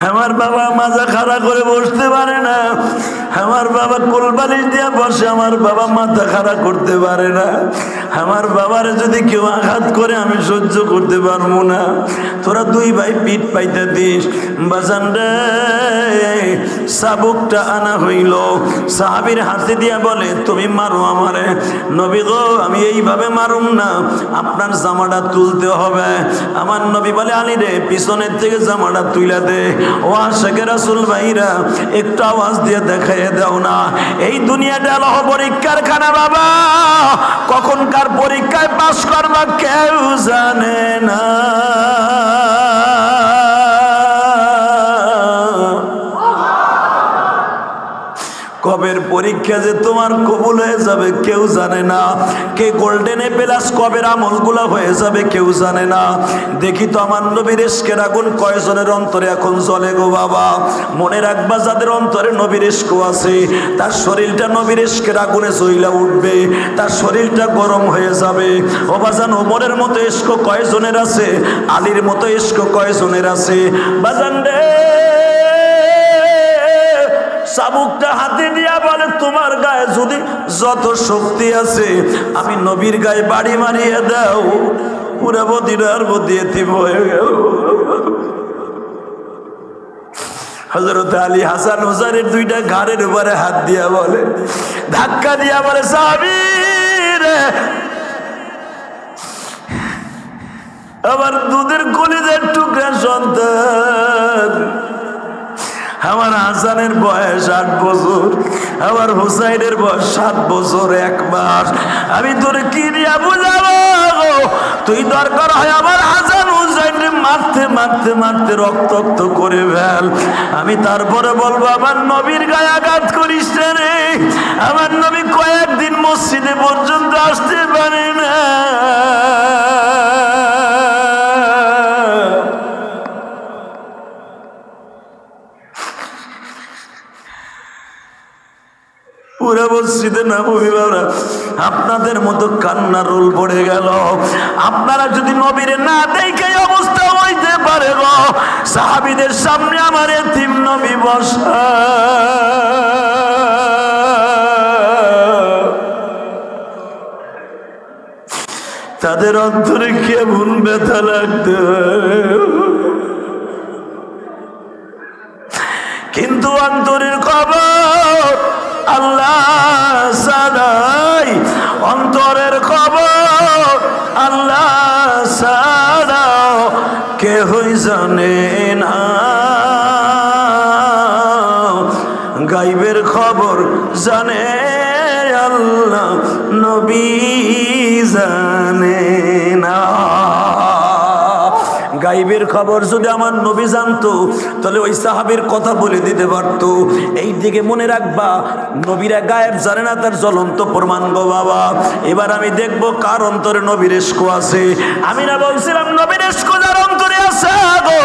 আমার বাবা মাজা খাড়া করে বসতে পারে না, আমার বাবা কোলবালিশ দিয়ে বসে, আমার বাবা মাথা খাড়া করতে পারে না। আমার বাবার যদি কেউ আঘাত করে আমি সহ্য করতে পারবো না। তোরা দুই ভাই পিঠ পাইতে দিস। বাজান রে, চাবুকটা আনা হইল, সাহাবীর হাতে দিয়া বলে তুমি মারো আমারে। নবী গো, আমি এইভাবে মারুম না, আপনার জামাটা তুলতে হবে। আমার নবী বলে আলী রে, পিছনের থেকে জামাটা তুইলা দে। ও আশিকে রাসূল ভাইরা, একটু আওয়াজ দিয়ে দেখাইয়ে দাও না। এই দুনিয়াটা হলো পরীক্ষার খানা বাবা, কখন কার পরীক্ষায় পাস করবা কেউ জানে না। কবের পরীক্ষা যে তোমার কবুল হয়ে যাবে কেউ জানে না। কে গোল্ডেন প্লাস কবের আমলগুলো হয়ে যাবে কেউ জানে না। দেখি তো আমার নবীর ইশকের আগুন কয়জনের অন্তরে এখন জ্বলে গো বাবা। মনে রাখবা, যাদের অন্তরে নবীর ইশক আছে তার শরীরটা নবীর ইশকের আগুনে জ্বলা উঠবে, তার শরীরটা গরম হয়ে যাবে। ও বাজান, ওমরের মতো ইশক কয়জনের আছে? আলীর মতো ইশক কয়জনের আছে? বাজান রে, চাবুকটা হাতে দিয়া বলে তোমার গায়ে যদি যত শক্তি আছে আমি নবীর গায়ে বাড়ি মারিয়ে দাও, পুরা মদিনার মধ্যে এতিম হয়ে গেল। হযরত আলী হাসান হুসাইনের দুইটা ঘাড়ের উপরে হাত দিয়া বলে, ধাক্কা দিয়া বলে, সাহাবী রে, আমার দুধের কলিজার টুকরা সন্তান, আমার হাসানের বয়স 8 বছর, আমার হুসাইনের বয়স 7 বছর 1 মাস। আমি তোরে কি দিয়া বুঝাবো? তুই দরকার হয় আমার হাসান হুসাইনকে মারতে মারতে মারতে রক্তাক্ত করে ফেল, আমি তারপরে বলবো আমার নবীর গায়ে আঘাত করিস না রে। আমার নবী কয়েকদিন মসজিদে পর্যন্ত আসতে পারে না। পুরা মসজিদে নববী বাবা আপনাদের মতো কান্নার রোল পড়ে গেল। আপনারা যদি নবীরে না দেখে অবস্থা হইতে পারে গো, সাহাবীদের সামনে আমার এতিম নবী বসা, তাদের অন্তরে কেমন ব্যথা লাগতো। কিন্তু অন্তরের খবর আল্লাহ জানাই, অন্তরের খবর আল্লাহ ছাড়া কেহই জানে না। গাইবের খবর জানে আল্লাহ, নবী জানে না। গাইবের খবর যদি আমার নবী জানতো তাহলে ওই সাহাবীর কথা বলে দিতে পারতো। এই দিকে মনে রাখবা, নবীরা গায়েব জানে না, তার জ্বলন্ত প্রমাণ গো বাবা। এবার আমি দেখবো কার অন্তরে নবীর ইশক আছে। আমি না বলছিলাম নবীর ইশক যার অন্তরে আছে গো,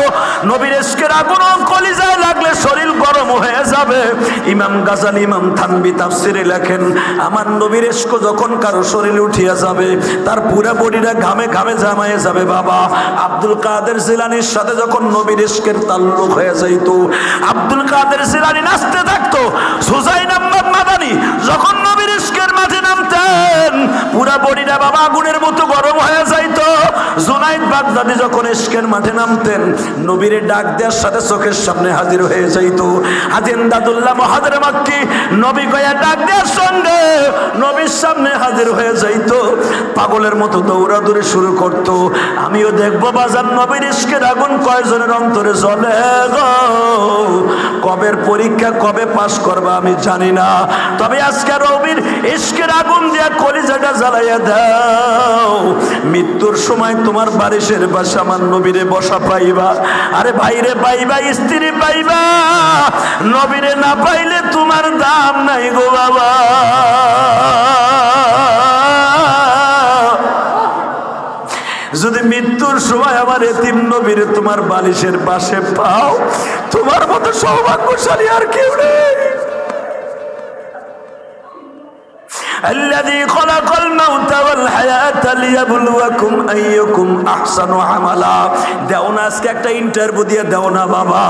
নবীর ইশকের আগুন কলিজায় লাগলে শরীর গরম হয়ে যাবে। ইমাম গাজালি, ইমাম থানবী তাফসিরে লেখেন, আমার নবীর ইশক যখন কারো শরীরে উঠিয়া যাবে তার পুরা বডিটা ঘামে ঘামে জামায়ে যাবে বাবা। আব্দুল কাদের জিলানীর সাথে যখন নবীর ইশকের তাল্লুক হয়ে যাইত, আব্দুল কাদের জিলানী নাচতে থাকতো। সুজাইন আহমদ মাদানী যখন নবীর ইশকের মাঝে নামতেন পুরা বডিটা বাবা আগুনের মতো গরম হয়ে যাইত। জুনাইদ বাগদাদি যখন ইশকের মাঠে নামতেন নবীর ডাক দেওয়ার সাথে চোখের সামনে হাজির হয়ে যাইত। হাজী ইমদাদুল্লাহ মুহাজির মক্কি নবী কয়া ডাক দেওয়ার সঙ্গে নবীর সামনে হাজির হয়ে যাইত, পাগলের মতো দৌড়াদৌড়ি শুরু করত। আমিও দেখবো বাজার নবীর ইশকের আগুন কয়জনের অন্তরে জ্বলে গো। কবের পরীক্ষা কবে পাস করবা আমি জানি না, তবে আজকে নবীর ইশকের আগুন দিয়া কলিজাটা জ্বালাইয়া দাও। মৃত্যুর সময় তোমার বারিশের পাশে আমার নবীরে বসা পাইবা। আরে ভাইরে পাইবা, স্ত্রী পাইবা, নবীরে না পাইলে তোমার দাম নাই গো বাবা। যদি মৃত্যুর সময় আমার এতিম নবীরে তোমার বালিশের পাশে পাও, তোমার মতো সৌভাগ্যশালী আর কেউ নেই। আল্লাযী খালাকাল মাউতা ওয়াল হায়াতা লিয়াবলুয়াকুম আইয়ুকুম আহসানু আমালা। দাও না আজকে একটা ইন্টারভিউ দিয়ে দাও না বাবা,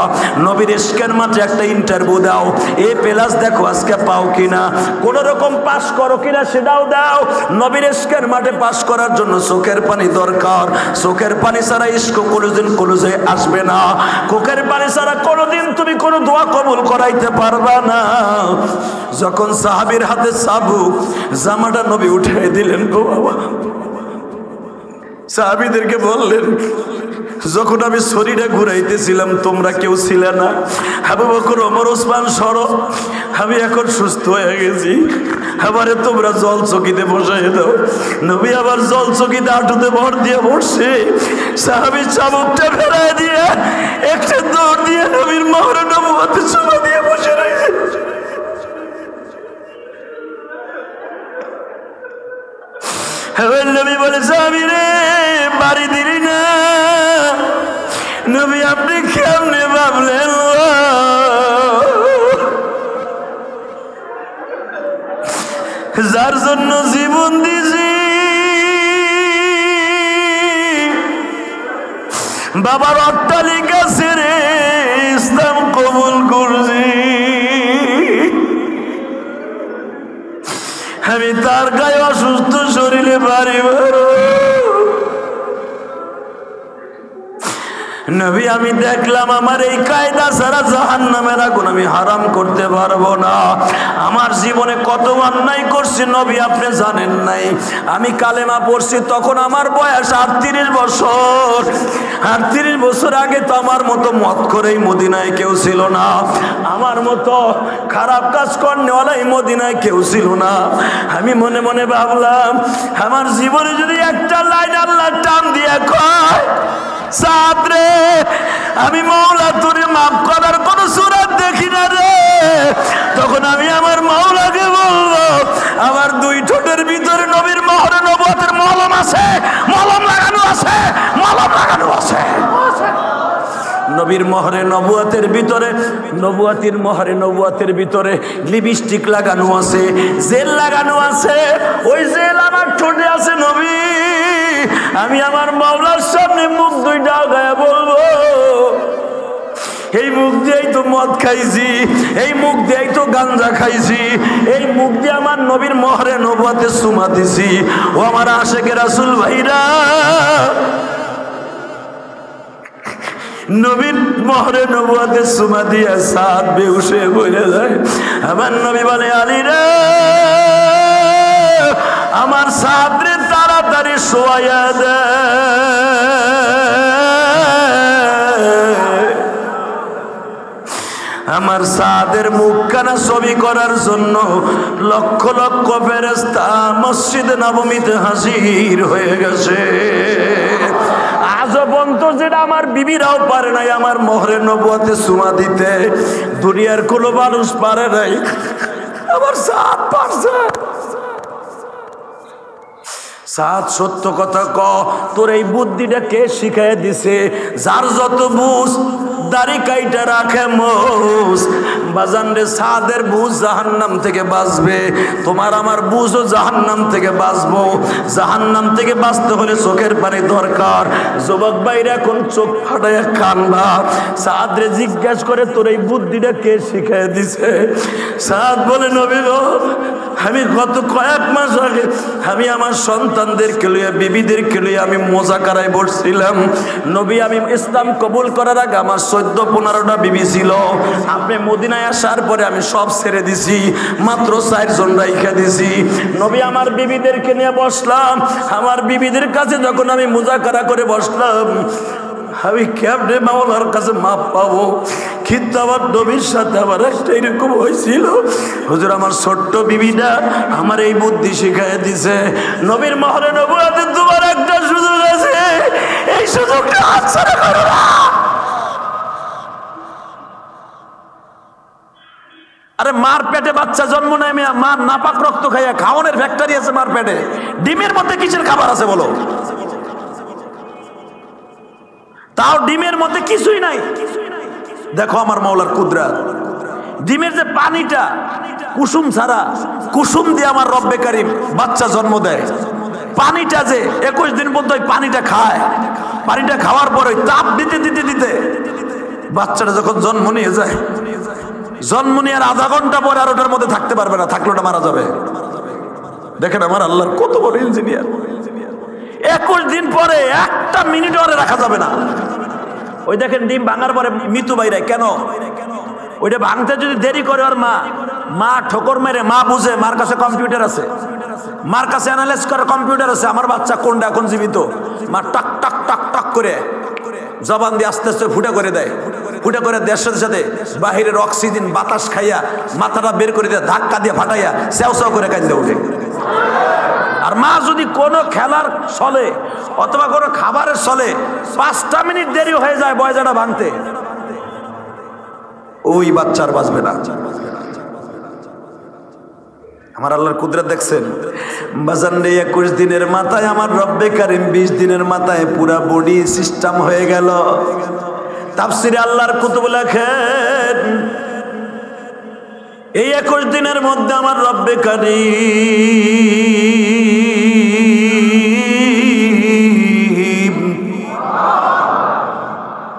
নবীর ইশকের মাঠে একটা ইন্টারভিউ দাও, এ প্লাস দেখো আজকে পাও কিনা, কোন রকম পাস করো কিনা সেটাও দাও। নবীর ইশকের মাঠে পাস করার জন্য চোখের পানি দরকার, চোখের পানি ছাড়া ইশক কোনোদিন কলেজে আসবে না, চোখের পানি ছাড়া কোনোদিন তুমি কোনো দোয়া কবুল করাইতে পারবা না। যখন সাহাবীর হাতে চাবুক জামাটা নবী উঠিয়ে দিলেন গো বাবা, সাহাবীদেরকে বললেন যখন আমি শরীরে ঘুরাইতেছিলাম তোমরা কেউ ছিলে না, আবু বকর ওমর ওসমান সরো, আমি এখন সুস্থ হয়ে গেছি, আবারে তোমরা জল চকিতে বসাই দাও। নবী আবার জল চকিতে হাঁটুতে ভর দিয়ে বসছে, সাহাবী চাবুকটা ফেরাই দিয়ে একটা দৌড় দিয়ে নবীর মোহরে নবুয়তে চুমা দিয়ে বসে রয়েছে। নবী বলে সাহাবী রে বাড়ি দিলি না। নবী আপনি কেমনে ভাবলেন, যার জন্য জীবন দিছি, বাবার অট্টালিকা ছেড়ে ইসলাম কবুল করছি, আমি তার গায়ে অসুস্থ শরীরে বাড়ি বাড়ো। নবী আমি দেখলাম আমার এই কায়দা ছাড়া জাহান্নামের আগুন আমি হারাম করতে পারবো না। আমার জীবনে কত অন্যায় করছি নবী আপনি জানেন নাই। আমি কালেমা পড়ছি তখন আমার বয়স 38 বছর। 38 বছর আগে তো আমার মতো মত করেই মদিনায় কেউ ছিল না, আমার মতো খারাপ কাজ করনেওয়ালা এই মদিনায় কেউ ছিল না। আমি মনে মনে ভাবলাম আমার জীবনে যদি একটা লাইন আল্লাহ টান দিয়ে কয় সাদ রে আমি মাওলা তোরে মাফ করার কোন সূরত দেখি না রে, তখন আমি আমার মাওলাকে বলবো আমার দুই ঠোঁটের ভিতরে নবীর মোহরে নবুয়তের মলম আছে, মলম লাগানো আছে, মলম লাগানো আছে। নবীর মোহরে নবুয়তের ভিতরে, নবুয়তের মোহরে নবুয়তের ভিতরে লিপস্টিক লাগানো আছে, জেল লাগানো আছে, ওই জেল আমার ঠোঁটে আছে। নবী আমি আমার মাওলার সামনে মুখ দুইটা গায়ে বলবো এই মুখ দিয়েই তো মদ খাইছি, এই মুখ দিয়েই তো গাঞ্জা খাইছি, এই মুখ দিয়ে আমার নবীর মোহরে নবুয়তে চুমা দিছি। ও আমার আশেকে রাসূল ভাইরা, নবীর মোহরে নবুয়তে চুমা দিয়া সাদ বেহুশ হয়ে পড়ে যায়। আমার নবী বলে আলী রে আমার সাদ রে তাড়াতাড়ি শোয়াইয়া দে। আমার সাদের মুখখানা ছবি করার জন্য লক্ষ লক্ষ ফেরেশতা মসজিদে নববীতে হাজির হয়ে গেছে। আজও পর্যন্ত যেটা আমার বিবিরাও পারে নাই আমার মোহরে নবুয়তে চুমা দিতে, দুনিয়ার কোনো মানুষ পারে নাই, আমার সাদ পারছে। সাদ সত্য কথা ক, তোর এই বুদ্ধিটা কে শিখাই দিছে? যার যত বুঝ দাড়ি কাইটা রাখে মোস। বাজান রে সাদের বুঝ জাহান্নাম থেকে বাঁচবে, তোমার আমার বুঝও জাহান্নাম থেকে বাঁচবো। জাহান্নাম থেকে বাঁচতে হলে চোখের পানি দরকার। যুবক ভাইরা এখন চোখ ফাটাইয়া কানবা, সাদ রে জিজ্ঞেস করে তোর এই বুদ্ধিটা কে শিখাই দিছে? সাদ বলে নবী গো আমি গত কয়েক মাস আগে আমি আমার সন্তানদেরকে লইয়া বিবিদেরকে লইয়া আমি মোজাকারায় বসছিলাম। নবী আমি ইসলাম কবুল করার আগে আমার 14-15টা বিবি ছিল। আপনি মদিনায় আসার পরে আমি সব ছেড়ে দিছি, মাত্র 4 জন রাইখা দিছি। নবী আমার বিবিদেরকে নিয়ে বসলাম, আমার বিবিদের কাছে যখন আমি মোজাকারা করে বসলাম আমি কেমনে মাওলার কাছে মাপ পাবো? কিন্তু আমার নবীর সাথে আমার একটা এরকম হয়েছিল, হুজুর আমার ছোট্ট বিবিটা আমার এই বুদ্ধি শিখাই দিছে। নবীর মোহরে নবুয়তে তোমার একটা সুযোগ আছে, এই সুযোগটা হাতছাড়া করো না। আরে মার পেটে বাচ্চা জন্ম নেয়, মার নাপাক রক্ত খাইয়া খাওয়ানোর ফ্যাক্টরি আছে মার পেটে, ডিমের মধ্যে কিসের খাবার আছে বলো? তাও ডিমের মধ্যে কিছুই নাই। দেখো আমার মাওলার কুদরত। ডিমের যে পানিটা কুসুম ছাড়া, কুসুম দিয়ে আমার রব্বে কারিম বাচ্চা জন্ম দেয়। পানিটা যে 21 দিন পর্যন্ত ওই পানিটা খায়, পানিটা খাওয়ার পর ওই তাপ দিতে দিতে দিতে বাচ্চাটা যখন জন্ম নিয়ে যায়, জন্ম নিয়ে আর আধা ঘন্টা পরে আর ওটার মধ্যে থাকতে পারবে না, থাকলে ওটা মারা যাবে। দেখেন আমার আল্লাহর কত বড় ইঞ্জিনিয়ার। 21 দিন পরে একটা মিনিট ওরে রাখা যাবে না। ওই দেখেন ডিম ভাঙার পরে মৃত্যু বাইরে কেন? ওইটা ভাঙতে যদি দেরি করে ওর মা ঠোকর মেরে, মা বুঝে, মার কাছে কম্পিউটার আছে, মার কাছে অ্যানালাইজ করে কম্পিউটার আছে, আমার বাচ্চা কোনটা এখন জীবিত। মা টাক টাক টাক টাক করে জবান দিয়ে আস্তে আস্তে ফুটা করে দেয়, ফুটা করে দেওয়ার সাথে সাথে বাহিরের অক্সিজেন বাতাস খাইয়া মাথাটা বের করে দেয়, ধাক্কা দিয়ে ফাটাইয়া সেও সেও করে কান্দে ওঠে। আর মা যদি কোনো খেলার চলে অথবা কোনো খাবারের চলে 5টা মিনিট দেরি হয়ে যায় বয়জাটা ভাঙতে, ওই বাচ্চার বাঁচবে না। আমার আল্লাহর কুদরত দেখছেন বাজান রে। 21 দিনের মাথায় আমার রব্বে কারিম 20 দিনের মাথায় পুরা বডি সিস্টেম হয়ে গেল। তাফসিরে আল্লাহর কুতুব লেখেন এই 21 দিনের মধ্যে আমার রব্বে কারিম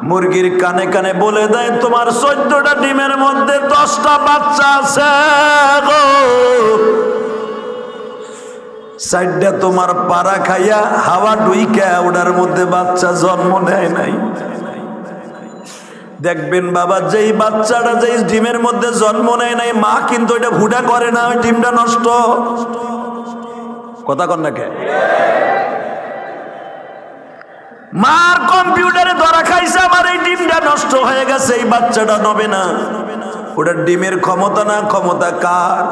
মুরগির কানে কানে বলে দেয় তোমার 14টা ডিমের মধ্যে 10টা বাচ্চা আছে গো, 4টা তোমার পাড়া খাইয়া হাওয়া ডুইকা ওটার মধ্যে বাচ্চা জন্ম নেয় নাই। দেখবেন বাবা যেই বাচ্চাটা যেই ডিমের মধ্যে জন্ম নেয় নাই, মা কিন্তু এটা ফুটা করে না, ওই ডিমটা নষ্ট। কথা কন না কে? মার কম্পিউটারে ধরা খাইছে আমার এই ডিমটা নষ্ট হয়ে গেছে, এই বাচ্চাটা নবে না। ওটার ডিমের ক্ষমতা না, ক্ষমতা কার?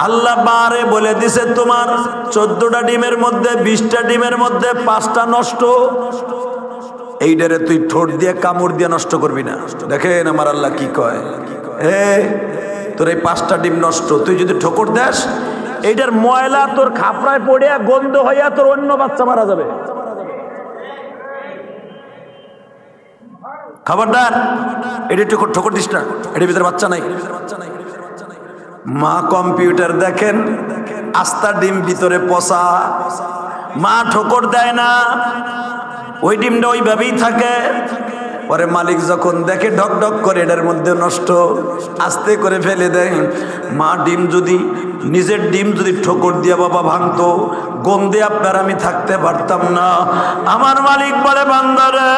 আল্লাহ বারে বলে দিছে তোমার 14টা ডিমের মধ্যে 20টা ডিমের মধ্যে 5টা নষ্ট। এইটারে তুই ঠোঁট দিয়ে কামড় দিয়ে নষ্ট করবি না। দেখেন আমার আল্লাহ কি কয়, তোর এই 5টা ডিম নষ্ট, তুই যদি ঠোকর দেস এইটার ময়লা তোর খাপড়ায় পড়িয়া গন্ধ হইয়া তোর অন্য বাচ্চা মারা যাবে। খবরদার, এটা ঠোকর দিস না, এটার ভিতরে বাচ্চা নাই। মা কম্পিউটার দেখেন আস্তা ডিম ভিতরে পচা, মা ঠোকর দেয় না, ওই ডিমটা ওইভাবেই থাকে। পরে মালিক যখন দেখে ঢক ঢক করে এটার মধ্যে নষ্ট, আস্তে করে ফেলে দেয়। মা ডিম যদি নিজের ডিম যদি ঠোকর দিয়া বাবা ভাঙতো, গন্ধে আপনার আমি থাকতে পারতাম না। আমার মালিক বলে বান্দারে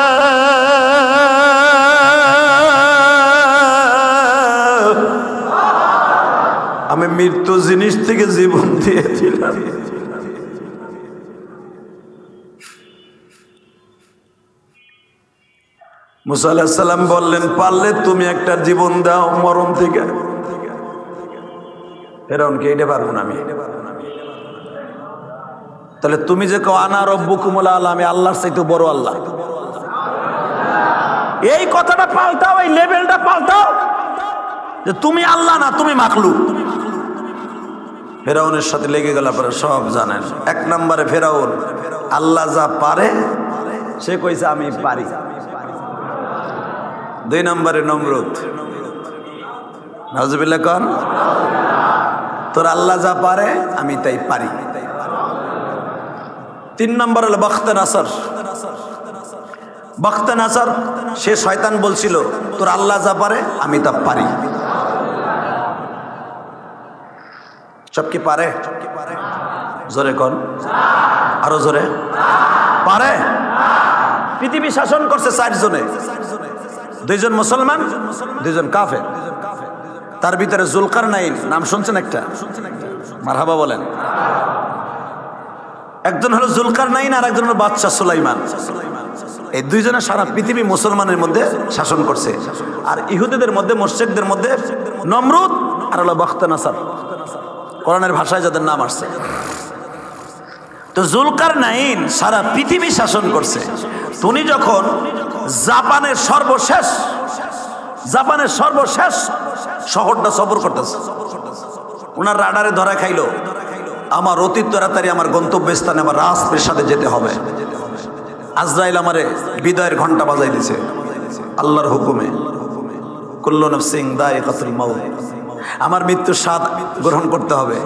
আমি মৃত্যু জিনিস থেকে জীবন দিয়েছিলাম। মুসা আলাইহিস সালাম বললেন পারলে তুমি একটা জীবন দাও মরণ থেকে। ফেরাউনকে এটা পারবো না আমি। তাহলে তুমি যে কও আনা রব্বুকুমুল আলা, আমি আল্লাহর চাইতে বড় আল্লাহ, এই কথাটা পাল্টাও, এই লেভেলটা পাল্টাও যে তুমি আল্লাহ না, তুমি মাখলুক। ফেরাউনের সাথে লেগে গেল, আপনারা সব জানেন। 1 নম্বরে ফেরাউন, আল্লাহ যা পারে সে কইছে আমি পারি। 2 নম্বরে নমরুদ, নাউজুবিল্লাহ কোন, তোর আল্লাহ যা পারে আমি তাই পারি। 3 নম্বর হলো বখতে নাসর। বখতে নাসর সে শয়তান বলছিল তোর আল্লাহ যা পারে আমি তা পারি। সব কি পারে? জোরে কোন, আরো জোরে, পারে। পৃথিবী শাসন করছে 4 জনে, 2 জন মুসলমান, 2 জন কাফের। তার ভিতরে জুলকারনাইন নাম শুনছেন একটা? মারহাবা বলেন। একজন হলো জুলকারনাইন আর একজন হলো বাদশা সুলাইমান। এই 2 জনে সারা পৃথিবী মুসলমানের মধ্যে শাসন করছে। আর ইহুদিদের মধ্যে, মুশরিকদের মধ্যে নমরুদ আর হলো বখতে নাসর, কোরআনের ভাষায় যাদের নাম আসছে। তো জুলকারনাইন সারা পৃথিবী শাসন করছে। উনি যখন জাপানের সর্বশেষ শহরটা সফর করতেছে, ওনার রাডারে ধরা খাইলো আমার অতি তাড়াতাড়ি আমার গন্তব্যস্থানে আমার রাজপ্রাসাদে যেতে হবে। আজরাইল আমারে বিদায়ের ঘন্টা বাজাই দিছে আল্লাহর হুকুমে। কুল্লু নাফসিন যায়িকাতুল মাউত। আমার মৃত্যুর স্বাদ গ্রহণ করতে হবে,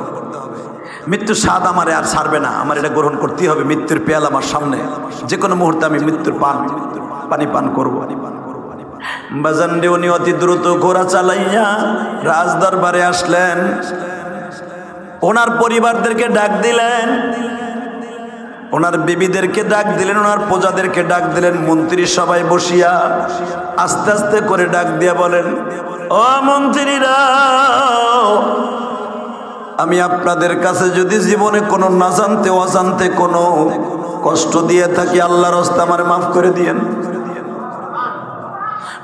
মৃত্যুর স্বাদ আমারে আর ছাড়বে না, আমার এটা গ্রহণ করতেই হবে। মৃত্যুর পেয়াল আমার সামনে, যে কোনো মুহূর্তে আমি মৃত্যুর পানি পান করবো। বাজানরে উনি অতি দ্রুত ঘোড়া চালাইয়া রাজ দরবারে আসলেন, ওনার পরিবারদেরকে ডাক দিলেন, ওনার বিবিদেরকে ডাক দিলেন, ওনার প্রজাদেরকে ডাক দিলেন। মন্ত্রী সবাই বসিয়া আস্তে আস্তে করে ডাক দিয়া বলেন, ও মন্ত্রীরা, আমি আপনাদের কাছে যদি জীবনে কোনো না জানতে অজান্তে কোনো কষ্ট দিয়ে থাকি, আল্লাহর রাস্তায় আমারে মাফ করে দিয়েন।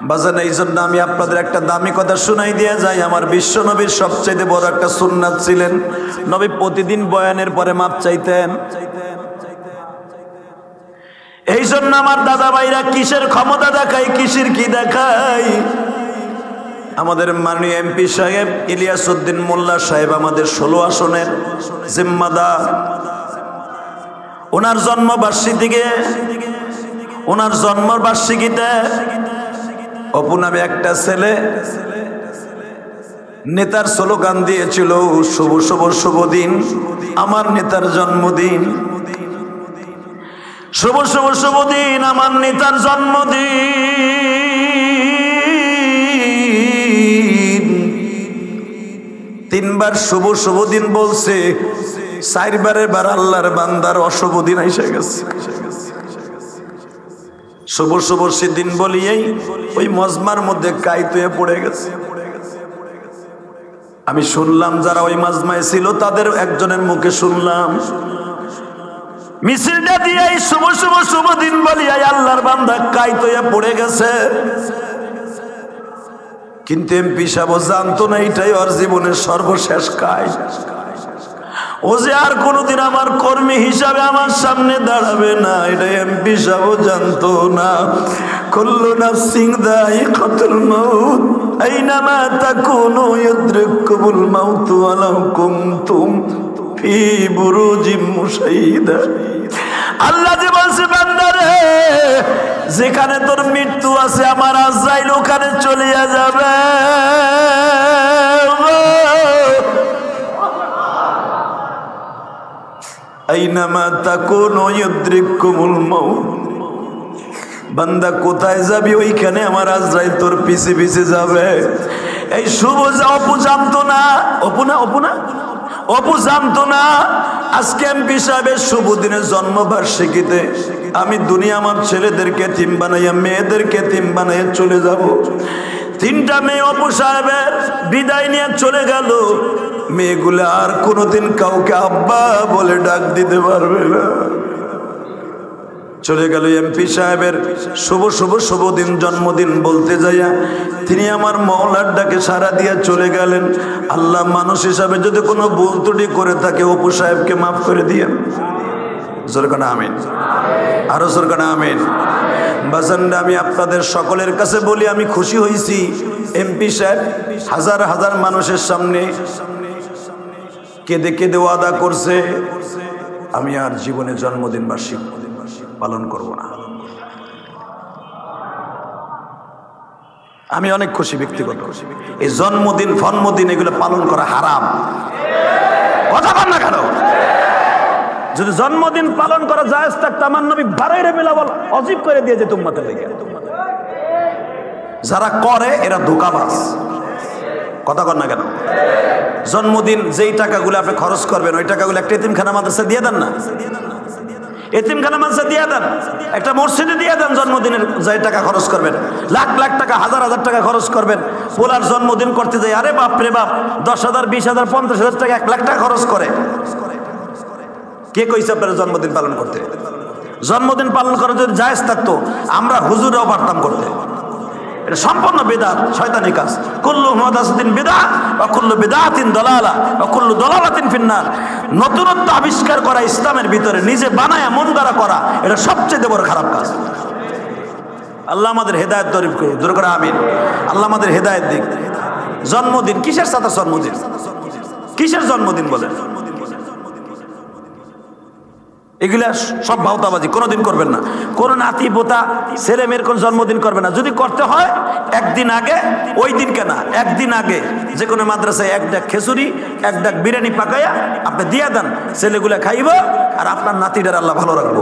বাজান, এই জন্য আমি আপনাদের একটা দামি কথা শুনাই দিয়ে যাই। আমার বিশ্ব নবীর সবচেয়ে বড় একটা সুন্নাত ছিলেন, নবী প্রতিদিন বয়ানের পরে মাপ চাইতেন। এই জন্য আমার দাদা ভাইরা কিসের ক্ষমতা দেখায়, কিসের কি দেখায়। আমাদের মাননীয় এমপি সাহেব ইলিয়াস উদ্দিন মোল্লা সাহেব আমাদের 16 আসনের জিম্মাদার। ওনার জন্মবার্ষিকীতে অপু নামে একটা ছেলে নেতার স্লোগান দিয়েছিল, শুভ শুভ শুভ দিন আমার নেতার জন্মদিন, শুভ শুভ শুভ দিন আমার নেতার জন্মদিন। 3 বার শুভ শুভ দিন বলছে, 4 বারের বার আল্লাহর বান্দার অশুভ দিন এসে গেছে। শুভ শুভ সেদিন বলিয়েই ওই মজমার মধ্যে কাইত হয়ে পড়ে গেছে। আমি শুনলাম যারা ওই মাজমায় ছিল তাদের একজনের মুখে শুনলাম, মিছিলটা দিয়ে শুভ শুভ শুভ দিন বলিয়াই আল্লাহর বান্দা কাইত হয়ে পড়ে গেছে। কিন্তু এমপি সাহেব জানতো না এটাই ওর জীবনের সর্বশেষ কাজ। ও যে আর কোনোদিন আমার কর্মী হিসাবে আমার সামনে দাঁড়াবে না, এটা এমপি সাহেব জানতো না। কুল্লু নাফসিন যায়িকাতুল মাউত আইনামা তাকুনু ইউদরিকুমুল মাউত ওয়ালাউ কুনতুম ফি বুরুজিম মুশাইয়্যিদা। আল্লাহ যে বলছে, বান্দারে যেখানে তোর মৃত্যু আছে আমার আজরাইল ওখানে চলিয়া যাবে। আইনামা তাকুনু ইউদরিকুমুল মাউত, বান্দা কোথায় যাবি ওইখানে আমার আজরাইল তোর পিছে পিছে যাবে। এই শুভ অপু জানতো না, অপু জানতো না আজকে এমপি সাহেবের শুভ দিনের জন্মবার্ষিকীতে আমি দুনিয়া আমার ছেলেদেরকে এতিম বানাইয়া মেয়েদেরকে এতিম বানাইয়া চলে যাব। 3টা মেয়ে অপু সাহেবের বিদায় নিয়ে চলে গেল। মেয়েগুলো আর কোনোদিন কাউকে আব্বা বলে ডাক দিতে পারবে না। চলে গেল এমপি সাহেবের শুভ শুভ শুভ দিন জন্মদিন বলতে যাইয়া তিনি আমার মওলার ডাকে সাড়া দিয়ে চলে গেলেন। আল্লাহ মানুষ হিসাবে যদি কোনো ভুল ত্রুটি করে থাকে অপু সাহেবকে মাফ করে দিয়েন। জোরকানা আমিন, আরো জোরকানা আমিন। বাজানরা, আমি আপনাদের সকলের কাছে বলি আমি খুশি হয়েছি এমপি সাহেব হাজার হাজার মানুষের সামনে কেঁদে কেঁদে ওয়াদা করছে আমি আর জীবনে জন্মদিন বার্ষিকী পালন করব না। আমি অনেক খুশি, ব্যক্তিগত খুশি। এই জন্মদিন ফন্মদিন এগুলো পালন করা হারাম, কথা বল না কেন? যদি জন্মদিন পালন করা জায়েজ থাকতো আমার নবী 12 রবিউল অজীব করে দিয়েছে উম্মতের লেগে। যারা করে এরা ধোঁকাবাজ, কথা কর না কেন? জন্মদিন যেই টাকাগুলো আপনি খরচ করবেন ওই টাকাগুলো একটা এতিমখানা মাদ্রাসা দিয়ে দেন না, এতিমখানা মাদ্রাসা দিয়ে দেন, একটা মসজিদে দিয়ে দেন। জন্মদিনের যে টাকা খরচ করবেন, লাখ লাখ টাকা হাজার হাজার টাকা খরচ করবেন, পোলার জন্মদিন করতে যাই আরে বাপ রে বাপ 10,000 20,000 50,000 টাকা 1 লাখ টাকা খরচ করে। কে কইছে আপনারা জন্মদিন পালন করতে? জন্মদিন পালন করা যদি জায়েজ থাকতো আমরা হুজুররাও পারতাম করতে। এটা সম্পূর্ণ বিদআত, শয়তানি কাজ। কুল্লু মুহদাসাতিন বিদআহ ওয়া কুল্লু বিদআতিন দালালা ওয়া কুল্লু দালালাতিন ফিন্নার। নতুনত্ব আবিষ্কার করা ইসলামের ভিতরে, নিজে বানায়া মন দ্বারা করা, এটা সবচেয়ে বড় খারাপ কাজ। আল্লাহ আমাদের হেদায়েত দরিব করে, দূর করে আমিন। আল্লাহ আমাদের হেদায়েত দিক। জন্মদিন কিসের সাথে? জন্মদিন কিসের জন্মদিন বলেন? এগুলা সব ভাওতাবাজি কোনোদিন করবেন না। কোনো নাতি পোতা ছেলে মেয়ের কোন জন্মদিন করবেন না। যদি করতে হয় একদিন আগে, ওই দিন কেনা একদিন আগে যে কোনো মাদ্রাসায় এক ডাক খিচুড়ি এক ডাক বিরিয়ানি পাকাইয়া আপনি দিয়ে দেন, ছেলেগুলা খাইব আর আপনার নাতিটার আল্লাহ ভালো রাখবো।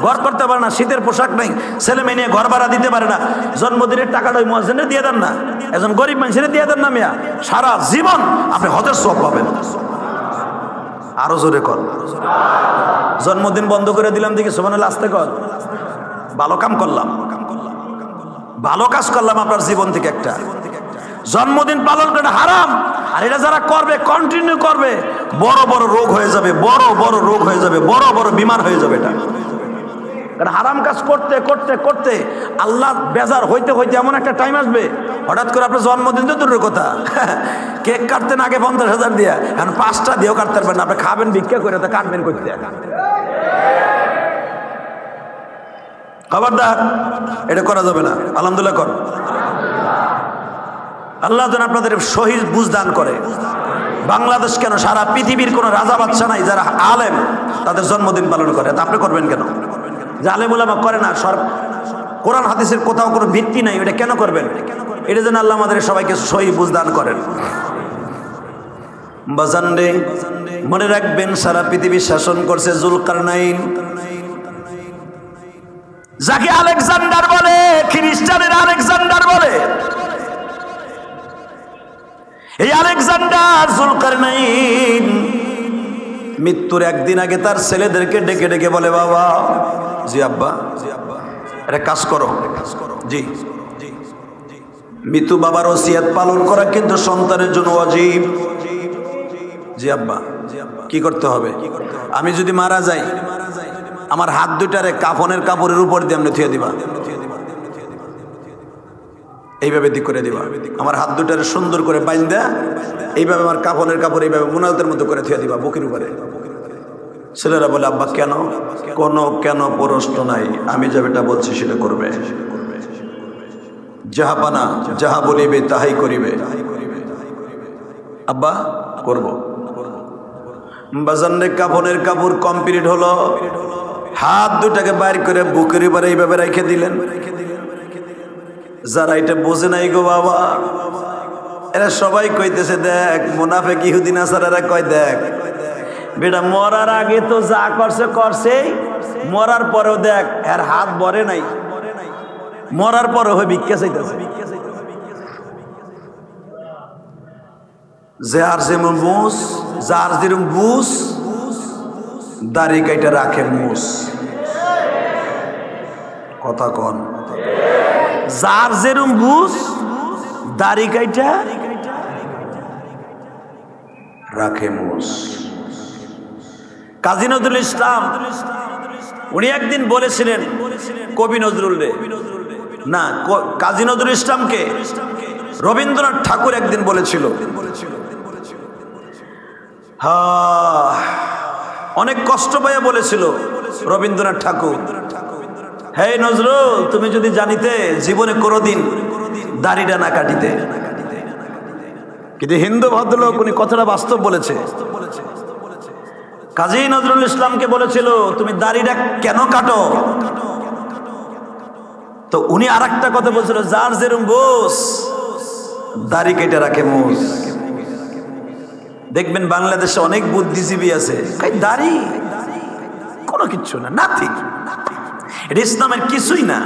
ঘর করতে পারে না, শীতের পোশাক নেই, ছেলে মেয়ে নিয়ে ঘর ভাড়া দিতে পারে না, জন্মদিনের টাকাটা ওই মুয়াজ্জিনে দিয়ে দেন না, একজন গরিব মানুষের দিয়ে দেন না মিয়া, সারা জীবন আপনি হজের সওয়াব পাবেন। আরো জোরে কর। জন্মদিন বন্ধ করে দিলাম দেখি সুবহানাল্লাহ আস্তে কর। ভালো কাম করলাম, ভালো কাজ করলাম আপনার জীবন থেকে একটা। জন্মদিন পালন করা হারাম, আর এটা যারা করবে কন্টিনিউ করবে বড় বড় রোগ হয়ে যাবে, বড় বড় রোগ হয়ে যাবে, বড় বড় বিমার হয়ে যাবে। এটা কারণ হারাম কাজ করতে করতে করতে আল্লাহ বেজার হইতে হইতে এমন একটা টাইম আসবে, হঠাৎ করে আপনার জন্মদিন তো দূরের কথা, কেক কাটতেন আগে 50,000 দিয়া, এখন 5টা দিয়েও কাটতে পারবেন না। আপনি খাবেন ভিক্ষা করে, তো কাটবেন করতে। খবরদার, এটা করা যাবে না। আলহামদুলিল্লাহ কর। আল্লাহ যেন আপনাদের শহীদ বুঝদান করে। বাংলাদেশ কেন, সারা পৃথিবীর কোন রাজা বাদশা নাই যারা আলেম তাদের জন্মদিন পালন করে, তা আপনি করবেন কেন? যে আলেম ওলামা করে না, কোরআন হাদিসের কোথাও কোনো ভিত্তি নাই, এটা কেন করবেন? এটা যেন আল্লাহ আমাদের সবাইকে শহীদ বুঝদান করেন। বাজান রে, মনে রাখবেন সারা পৃথিবী শাসন করছে জুলকারনাইন, যাকে আলেকজান্ডার বলে, খ্রিস্টানের আলেকজান্ডার বলে। এই আলেকজান্ডার জুলকারনাইন মৃত্যুর একদিন আগে তার ছেলেদেরকে ডেকে ডেকে বলে, বাবা, জি আব্বা, একটা কাজ করো। জি, মৃত্যু বাবার ওসিয়ত পালন করা কিন্তু সন্তানের জন্য ওয়াজিব। জি আব্বা, কি করতে হবে? আমি যদি মারা যাই, আমার হাত দুটারে কাফনের কাপড়ের উপর দিয়ে আপনি থুয়ে দিবা, এইভাবে দিক করে দিবা। আমার হাত দুটারে সুন্দর করে বাইন্দা এইভাবে আমার কাফনের কাপড় এইভাবে মুনাজাতের মতো করে থুয়ে দিবা বুকের উপরে। ছেলেরা বলে, আব্বা কেন? কোনো কেন প্রশ্ন নাই, আমি যা বেটা বলছি সেটা করবে। যাহা পানা যাহা বলিবে তাহাই করিবে। আব্বা করব। বাজানে কাফনের কাপড় কমপ্লিট হলো, হাত দুটাকে বাইর করে বুকের উপরে এইভাবে রেখে দিলেন। যারা এটা বোঝে নাই গো বাবা, এরা সবাই কইতেছে, দেখ মুনাফিক ইহুদি নাসারারা কয়, দেখ বেটা মরার আগে তো যা করছে করছেই, মরার পরেও দেখ এর হাত ভরে নাই, মরার পরে হয়ে ভিক্ষা চাইতেছে। যার যেমন বুঝ, যার যেরকম বুঝ, দাড়ি কাইটা রাখে মুস। কথা কন, যার যেরকম বুঝ, দাড়ি কাইটা রাখে মুস। কাজী নজরুল ইসলাম উনি একদিন বলেছিলেন কবি নজরুল রে, না কাজী নজরুল ইসলামকে রবীন্দ্রনাথ ঠাকুর একদিন বলেছিল, অনেক কষ্ট পাইয়া বলেছিল রবীন্দ্রনাথ ঠাকুর, হে নজরুল, তুমি যদি জানিতে জীবনে কোনোদিন দাড়িটা না কাটিতে। কিন্তু হিন্দু ভদ্রলোক উনি কথাটা বাস্তব বলেছে। কাজী নজরুল ইসলামকে বলেছিল, তুমি দাড়িটা কেন কাটো? তো উনি আর একটা কথা বলছিল, যার যেরকম বোস, দাড়ি কেটে রাখে মুস। দেখবেন বাংলাদেশে অনেক বুদ্ধিজীবী আছে, দাড়ি কোনো কিচ্ছু না, নাথিং, এটা ইসলামের কিছুই না।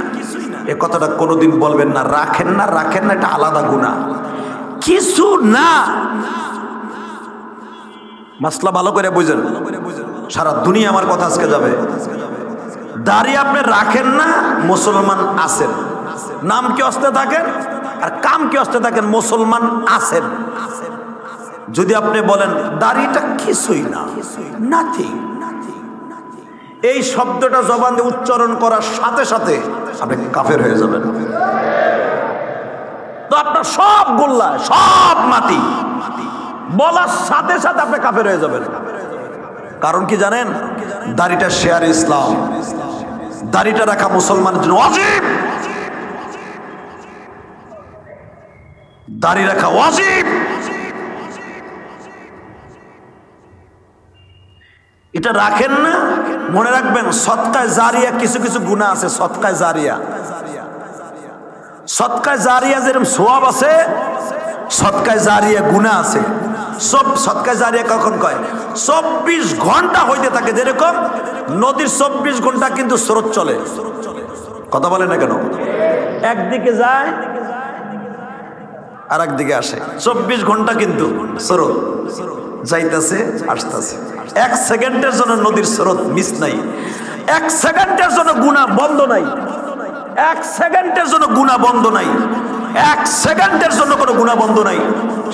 এ কথাটা কোনোদিন বলবেন না, রাখেন না, রাখেন না, এটা আলাদা গুনাহ, কিছু না। মাসলা ভালো করে বুঝেন, সারা দুনিয়া আমার কথা আজকে যাবে। দাড়ি আপনি রাখেন না, মুসলমান আছেন, নাম কি অস্তে থাকেন আর কাম কি অস্তে থাকেন, মুসলমান আছেন। যদি আপনি বলেন দাড়িটা কিছুই না, নাথিং, এই শব্দটা জবান দিয়ে উচ্চারণ করার সাথে সাথে আপনি কাফের হয়ে যাবেন। তো আপনার সব গোল্লা, সব মাটি বলার সাথে সাথে আপনি কাফের হয়ে যাবেন। কারণ কি জানেন? দাড়িটা শেয়ার ইসলাম, দাড়িটা রাখা মুসলমানের জন্য ওয়াজিব, দাড়ি রাখা ওয়াজিব। এটা রাখেন না, মনে রাখবেন সদকায়ে জারিয়া কিছু কিছু গুনাহ আছে। সদকায়ে জারিয়া, সদকায়ে জারিয়া যেরকম সওয়াব আছে, সদকায়ে জারিয়া গুনাহ আছে। সব সদকায়ে জারিয়া কখন কয়? 24 ঘন্টা হইতে থাকে। যেরকম নদীর 24 ঘন্টা কিন্তু স্রোত চলে। কথা বলে না কেন? একদিকে যায় আর একদিকে আসে, 24 ঘন্টা কিন্তু স্রোত যাইতেছে আসতেছে। 1 সেকেন্ডের জন্য নদীর স্রোত মিস নাই, 1 সেকেন্ডের জন্য গুনাহ বন্ধ নাই, 1 সেকেন্ডের জন্য গুনাহ বন্ধ নাই, 1 সেকেন্ডের জন্য কোনো গুনাহ বন্ধ নাই।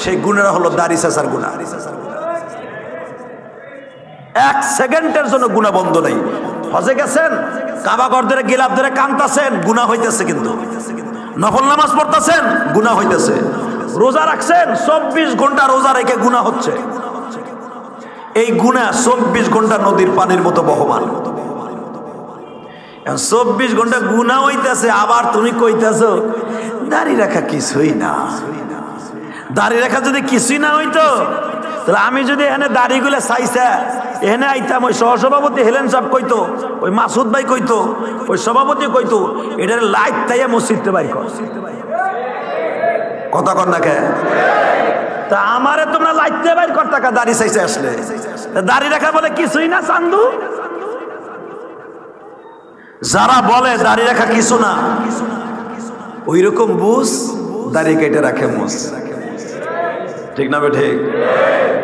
সেই গুনাহটা হলো দাড়ি চাচার গুনাহ। 1 সেকেন্ডের জন্য গুনাহ বন্ধ নাই। হজে গেছেন, কাবা ঘর ধরে গিলাফ ধরে কাঁদতেছেন, গুনাহ হইতেছে, কিন্তু নফল নামাজ পড়তেছেন, গুনাহ হইতেছে। রোজা রাখছেন, 24 ঘন্টা রোজা রেখে গুনাহ হচ্ছে। এই গুনাহ 24 ঘন্টা নদীর পানির মতো বহমান। 24 ঘন্টা গুনাহ হইতেছে, আবার তুমি কইতেছো দাড়ি রাখা কিছুই না। দাড়ি রাখা যদি কিছুই না হইতো, তাহলে আমি যদি এখানে দাড়িগুলো চাইছা এখানে আইতাম, ওই সহসভাপতি হেলেন সাহেব কইতো, ওই মাসুদ ভাই কইতো, ওই সভাপতি কইতো এটার লাইট তাইয়া মসজিদে বাইর কর। কথা কর না কে? তা আমারে তোমরা লাইটতে বাইর কর টাকা দাড়ি চাইছে আসলে। দাড়ি রাখা বলে কিছুই না চান্দু। যারা বলে দাড়ি রাখা কিছু না, ওই রকম বুঝ দাড়ি কেটে রাখে মুস। ঠিক না বেঠিক?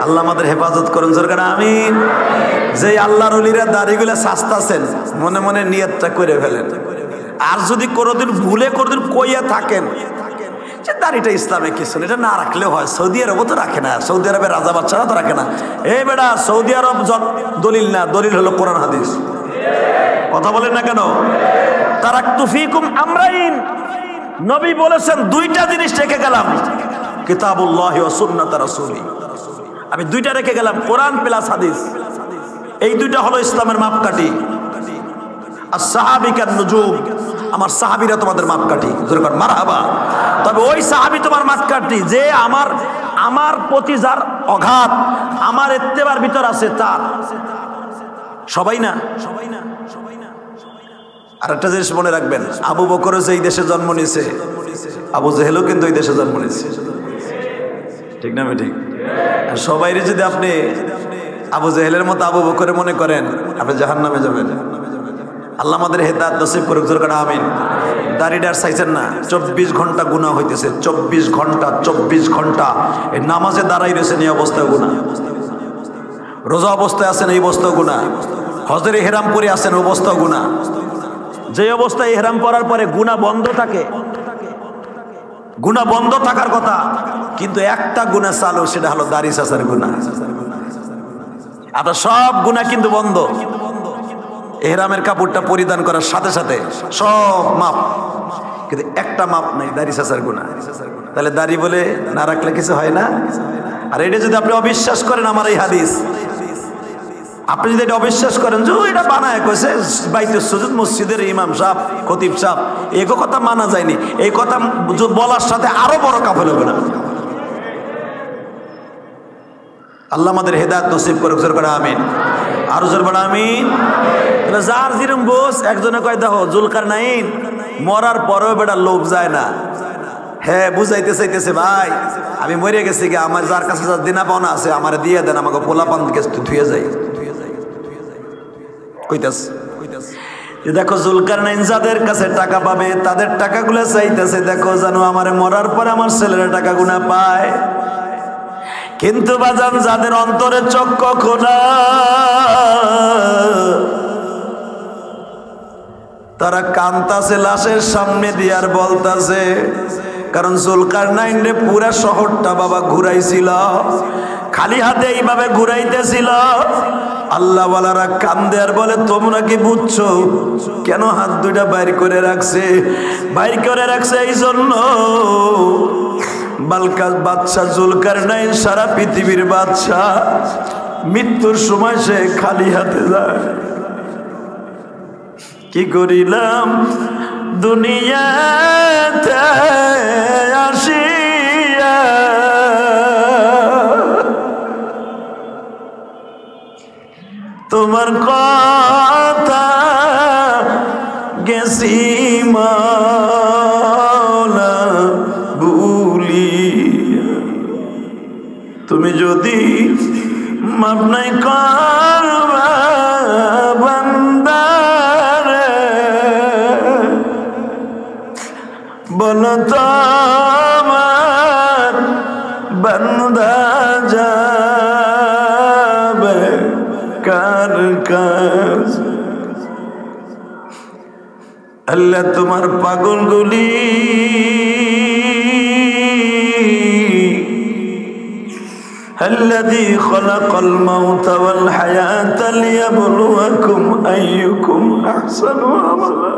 আল্লাহ আমাদের হেফাজত করুন সরকার, আমিন। যে আল্লাহর ওলিরা দাড়িগুলা সাস্তাছেন, মনে মনে নিয়তটা করে ফেলেন। আর যদি কোনোদিন ভুলে কোনোদিন কইয়া থাকেন যে দাড়িটা ইসলামে কিছু না, এটা না রাখলেও হয়, সৌদি আরবও তো রাখে না, সৌদি আরবের রাজা বাচ্চারা তো রাখে না। এই বেটা, সৌদি আরব দলিল না, দলিল হলো কোরআন হাদিস। কথা বলেন না কেন? তারাকতু ফীকুম আমরাইন, নবী বলেছেন দুইটা জিনিস রেখে গেলাম, কিতাবুল্লাহি ওয়া সুন্নাত রাসূলি। আমি দুইটা রেখে গেলাম, কোরআন প্লাস হাদিস। এই দুইটা হলো ইসলামের মাপকাঠি। as-sahabikan nujum, আমার সাহাবীরা তোমাদের মাপকাঠি। যেরকম মারহাবা। তবে ওই সাহাবী তোমার মাপকাঠি যে আমার প্রতি যার অঘাত, আমার ইত্তেবার ভিতর আছে, তার সবাই না। আর একটা জিনিস মনে রাখবেন, আবু বকর যে এই দেশে জন্ম নিয়েছে, আবু জেহেলও কিন্তু এই দেশে জন্ম নিয়েছে। ঠিক না ঠিক? সবাইরে যদি আপনি আবু জেহেলের মতো আবু বকরে মনে করেন, আপনি জাহান্নামে যাবেন। আল্লাহ আমাদের হেদায়েত নসিব করুক, জোরে করে আমিন। দাড়িটার চাইছেন না, 24 ঘন্টা গুনাহ হইতেছে, 24 ঘন্টা এই নামাজে দাঁড়াই রয়েছেন, এই অবস্থায় গুনাহ। রোজা অবস্থায় আছেন, এই অবস্থায় গুনাহ। হজের ইহরাম পরে আছেন, অবস্থায় গুনাহ। যে অবস্থায় ইহরাম পরার পরে গুনাহ বন্ধ থাকে, গুনাহ বন্ধ থাকার কথা, কিন্তু একটা গুনাহ চালু, সেটা হলো দাড়ি চাচার গুনাহ। আপনার সব গুনাহ কিন্তু বন্ধ। ইহরামের কাপড়টা পরিধান করার সাথে সাথে সব মাপ, কিন্তু একটা মাপ নাই, দাড়ি চাচার গুনাহ। তাহলে দাড়ি বলে না রাখলে কিছু হয় না? আর এটা যদি আপনি অবিশ্বাস করেন আমার এই হাদিস, আপনি যদি এটা অবিশ্বাস করেন যে এটা বানায় কইছে বাইতুল সুজুদ মসজিদের ইমাম সাহেব, খতিব সাহেব, এই কথা মানা যায়নি, এই কথা বলার সাথে আরো বড় কাফের হবে না। আল্লাহ আমাদের হেদায়েত নসিব করুক, জোরে করে আমিন। আরো জোরে বড় আমিন। তাহলে যার যেরকম বোস, একজনে কয় দেখো জুলকারনাইন মরার পরেও বেটা লোভ যায় না। হ্যাঁ, বুঝাইতে চাইতেছে, ভাই আমি মরে গেছি গে, আমার যার কাছে যার দিনা পাওনা আছে আমার দিয়ে দেন, আমাকে পোলা পান থেকে ধুয়ে যাই। দেখো জুলকারনাইন যাদের কাছে টাকা পাবে তাদের টাকাগুলো চাইতেছে, দেখো জানো আমার মরার পরে আমার ছেলেরা টাকাগুলো পায়। কিন্তু বাজান যাদের অন্তরে চক্ষু খোলা, তারা কান্তাছে লাশের সামনে দিয়ে আর বলতাছে, কারণ জুলকারনাইন রে পুরা শহরটা বাবা ঘুরাইছিল, খালি হাতে এইভাবে ঘুরাইতেছিল। আল্লাহ ওয়ালারা কান্দে আর বলে, তোমরা কি বুঝছো কেন হাত দুইটা বাইর করে রাখছে? বাইর করে রাখছে এই জন্য, বালকাস বাদশা জুলকারনাইন সারা পৃথিবীর বাদশা, মৃত্যুর সময় সে খালি হাতে যায়। কি করিলাম দুনিয়াতে আসিয়া, তোমার তুমি যদি মাফ নাই করবা বান্দারে, বলো তো আমার বান্দা যাবে কার কাছে? আল্লাহ তোমার পাগলগুলি الذي خلق الموت والحياة ليبلوكم أيكم أحسن عملا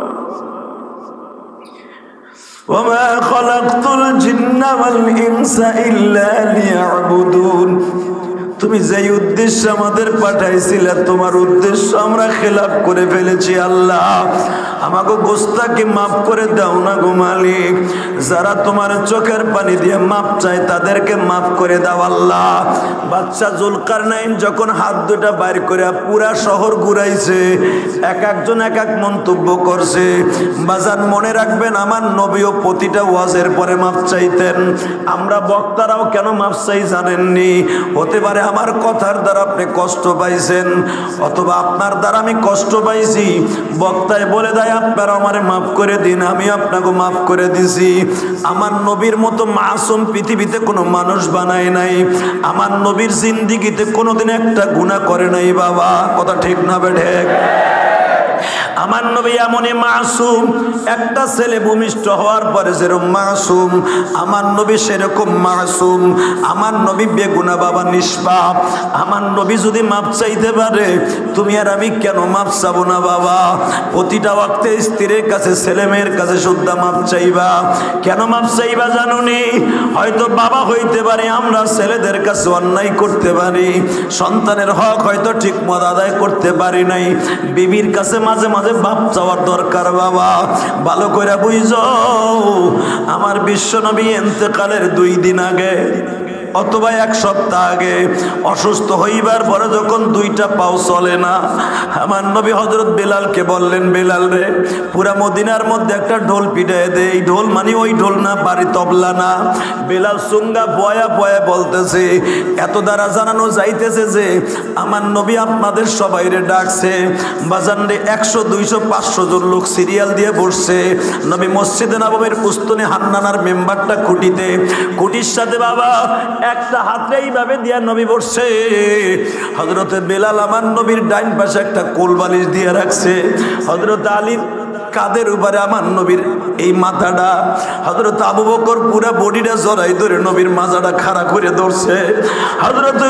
وما خلقت الجن والإنس إلا ليعبدون। তুমি যেই উদ্দেশ্য আমাদের পাঠাইছিলে তোমার উদ্দেশ্য আমরা খেলাফ করে ফেলেছি আল্লাহ, আমাকে গোস্তাকে মাফ করে দাও না গো মালিক। যারা তোমার চোখের পানি দিয়ে মাপ চায় তাদেরকে মাফ করে দাও আল্লাহ। বাদশা জুলকারনাইন যখন হাত দুটা বাইর করে পুরা শহর ঘুরাইছে, এক একজন এক এক মন্তব্য করছে। বাজান মনে রাখবেন, আমার নবীও প্রতিটা ওয়াজের পরে মাপ চাইতেন। আমরা বক্তারাও কেন মাপ চাই জানেননি? হতে পারে আমার কথার দ্বারা আপনি কষ্ট পাইছেন, অথবা আপনার দ্বারা আমি কষ্ট পাইছি। বক্তায় বলে দেয় আপনারা আমারে মাফ করে দিন, আমি আপনাকে মাফ করে দিছি। আমার নবীর মতো মাসুম পৃথিবীতে কোনো মানুষ বানায় নাই। আমার নবীর জিন্দিগিতে কোনোদিন একটা গুনাহ করে নাই বাবা, কথা ঠিক না বেঠিক? আমার নবী এমনই মাসুম, একটা ছেলে ভূমিষ্ঠ হওয়ার পরে যেরকম মাসুম, আমার নবী সেরকম মাসুম। আমার নবী বেগুনা বাবা, নিষ্পাপ। আমার নবী যদি মাপ চাইতে পারে, তুমি আর আমি কেন মাপ চাবো না বাবা? প্রতিটা ওয়াক্তে স্ত্রীর কাছে, ছেলে মেয়ের কাছে শুদ্ধ মাপ চাইবা। কেন মাপ চাইবা জানুনি? হয়তো বাবা হইতে পারে, আমরা ছেলেদের কাছে অন্যায় করতে পারি, সন্তানের হক হয়তো ঠিক মতো আদায় করতে পারি নাই। বিবির কাছে মাঝে মাঝে বাপ চাওয়ার দরকার বাবা, ভালো করে বুঝো। আমার বিশ্বনবী ইন্তেকালের 2 দিন আগে অথবা 1 সপ্তাহ আগে অসুস্থ হইবার পরে যখন 2টা পাও চলে না, আমার নবী হযরত বেলালকে বললেন, বেলাল রে, পুরা মদিনার মধ্যে একটা ঢোল পিটায় দে। এই ঢোল মানে ওই ঢোল না, বাড়ি তবলা না। বেলাল সুঙ্গা বয়া বয়া বলতেছে, এত দ্বারা জানানো যাইতেছে যে আমার নবী আপনাদের সবাইরে ডাকছে। বাজান রে, 100 200 500 জন লোক সিরিয়াল দিয়ে বসছে। নবী মসজিদে নববীর উস্তুনে হান্নানার মেম্বারটা খুঁটিতে, খুঁটির সাথে বাবা একটা হাতে এইভাবে দিয়া নবী বসছে। হযরতে বেলাল আমার নবীর ডাইন পাশে একটা কোল বালিশ দিয়ে রাখছে। হযরত আলীর কাদের উপরে আমার নবীর এই মাথাটা, হযরত আবু বকর পুরা বডিটা জড়াই ধরে নবীর মাথাটা খাড়া করে ধরছে। হযরত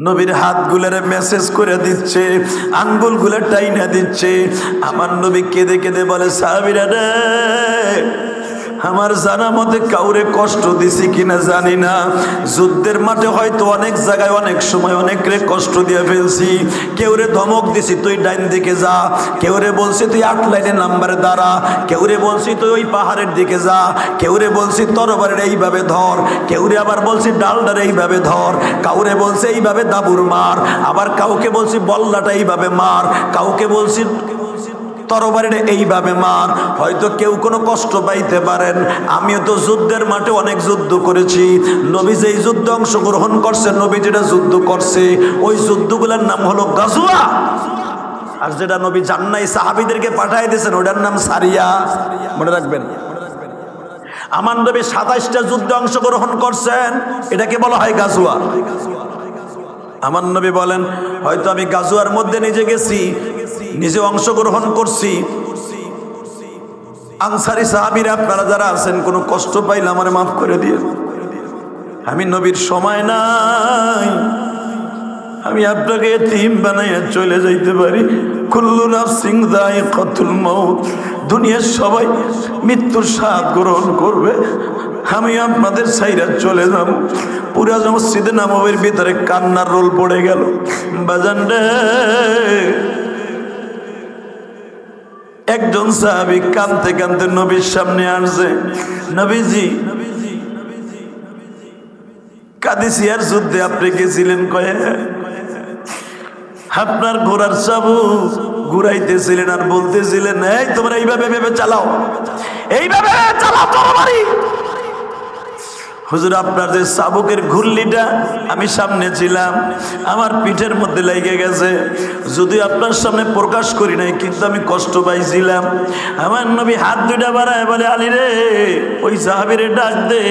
নবীর হাতগুলোরে মেসেজ করে দিচ্ছে, আঙ্গুলগুলো টাইনা দিচ্ছে। আমার নবী কেঁদে কেঁদে বলে, সাহাবীরা রে, আমার জানা মতে কাউরে কষ্ট দিছি কিনা জানি না। যুদ্ধের মাঠে হয়তো অনেক জায়গায় অনেক সময় অনেকরে কষ্ট দিয়ে ফেলছি। কেউরে ধমক দিছি, তুই ডাইন দিকে যা। কেউরে বলছি তুই 8 লাইনের নাম্বারে দাঁড়া। কেউরে বলছি তুই ওই পাহাড়ের দিকে যা। কেউরে বলছি তরবারের এইভাবে ধর। কেউরে আবার বলছি ডালডার এইভাবে ধর। কাউরে বলছে এইভাবে দাবুর মার। আবার কাউকে বলছি বল্লাটা এইভাবে মার। কাউকে বলছি তরবারিটা এইভাবে মার। হয়তো কেউ কোনো কষ্ট পাইতে পারেন। আমিও তো যুদ্ধের মাঠে অনেক যুদ্ধ করেছি। নবী যেই যুদ্ধে অংশগ্রহণ করছে, নবী যেটা যুদ্ধ করছে, ওই যুদ্ধগুলোর নাম হলো গাজওয়া। আর যেটা নবী জান্নাই সাহাবীদেরকে পাঠিয়ে দিয়েছেন, ওটার নাম সারিয়া। মনে রাখবেন, আমার নবী 27টা যুদ্ধে অংশগ্রহণ করছেন, এটাকে বলা হয় গাজওয়া। আমার নবী বলেন, হয়তো আমি গাজওয়ার মধ্যে নিজে গেছি, নিজে অংশগ্রহণ করছি। আনসারী সাহাবীরা আপনারা যারা আছেন, কোনো কষ্ট পাইলে আমারে মাফ করে দিয়ে, আমি নবীর সময় নাই, আমি আপনাকে এতিম বানাইয়া চলে যাইতে পারি। কুল্লু নাফসিন যায়িকাতুল মাউত, দুনিয়ার সবাই মৃত্যুর স্বাদ গ্রহণ করবে, আমি আপনাদের ছাইরা চলে যাব। পুরা মসজিদে নববীর ভিতরে কান্নার রোল পড়ে গেল। বাজান রে, একজন সাহাবী কাঁদতে কাঁদতে নবীর সামনে আসছে। নবীজি, কাদিসিয়ার যুদ্ধে আপনি গেছিলেন? কয়ে, আপনার ঘোড়ার চাবুক ঘুরাইতেছিলেন আর বলতেছিলেন, এই তোমরা এইভাবে ভেবে চালাও, এইভাবে চালাও তরবারি। হুজুর আপনার যে চাবুকের ঘুরলিটা, আমি সামনে ছিলাম, আমার পিঠের মধ্যে লেগে গেছে, যদি আপনার সামনে প্রকাশ করি নাই, কিন্তু আমি কষ্ট পাইছিলাম। আমার নবী হাত দুইটা বাড়ায় বলে, আলী রে, ওই সাহাবীরে ডাক দে।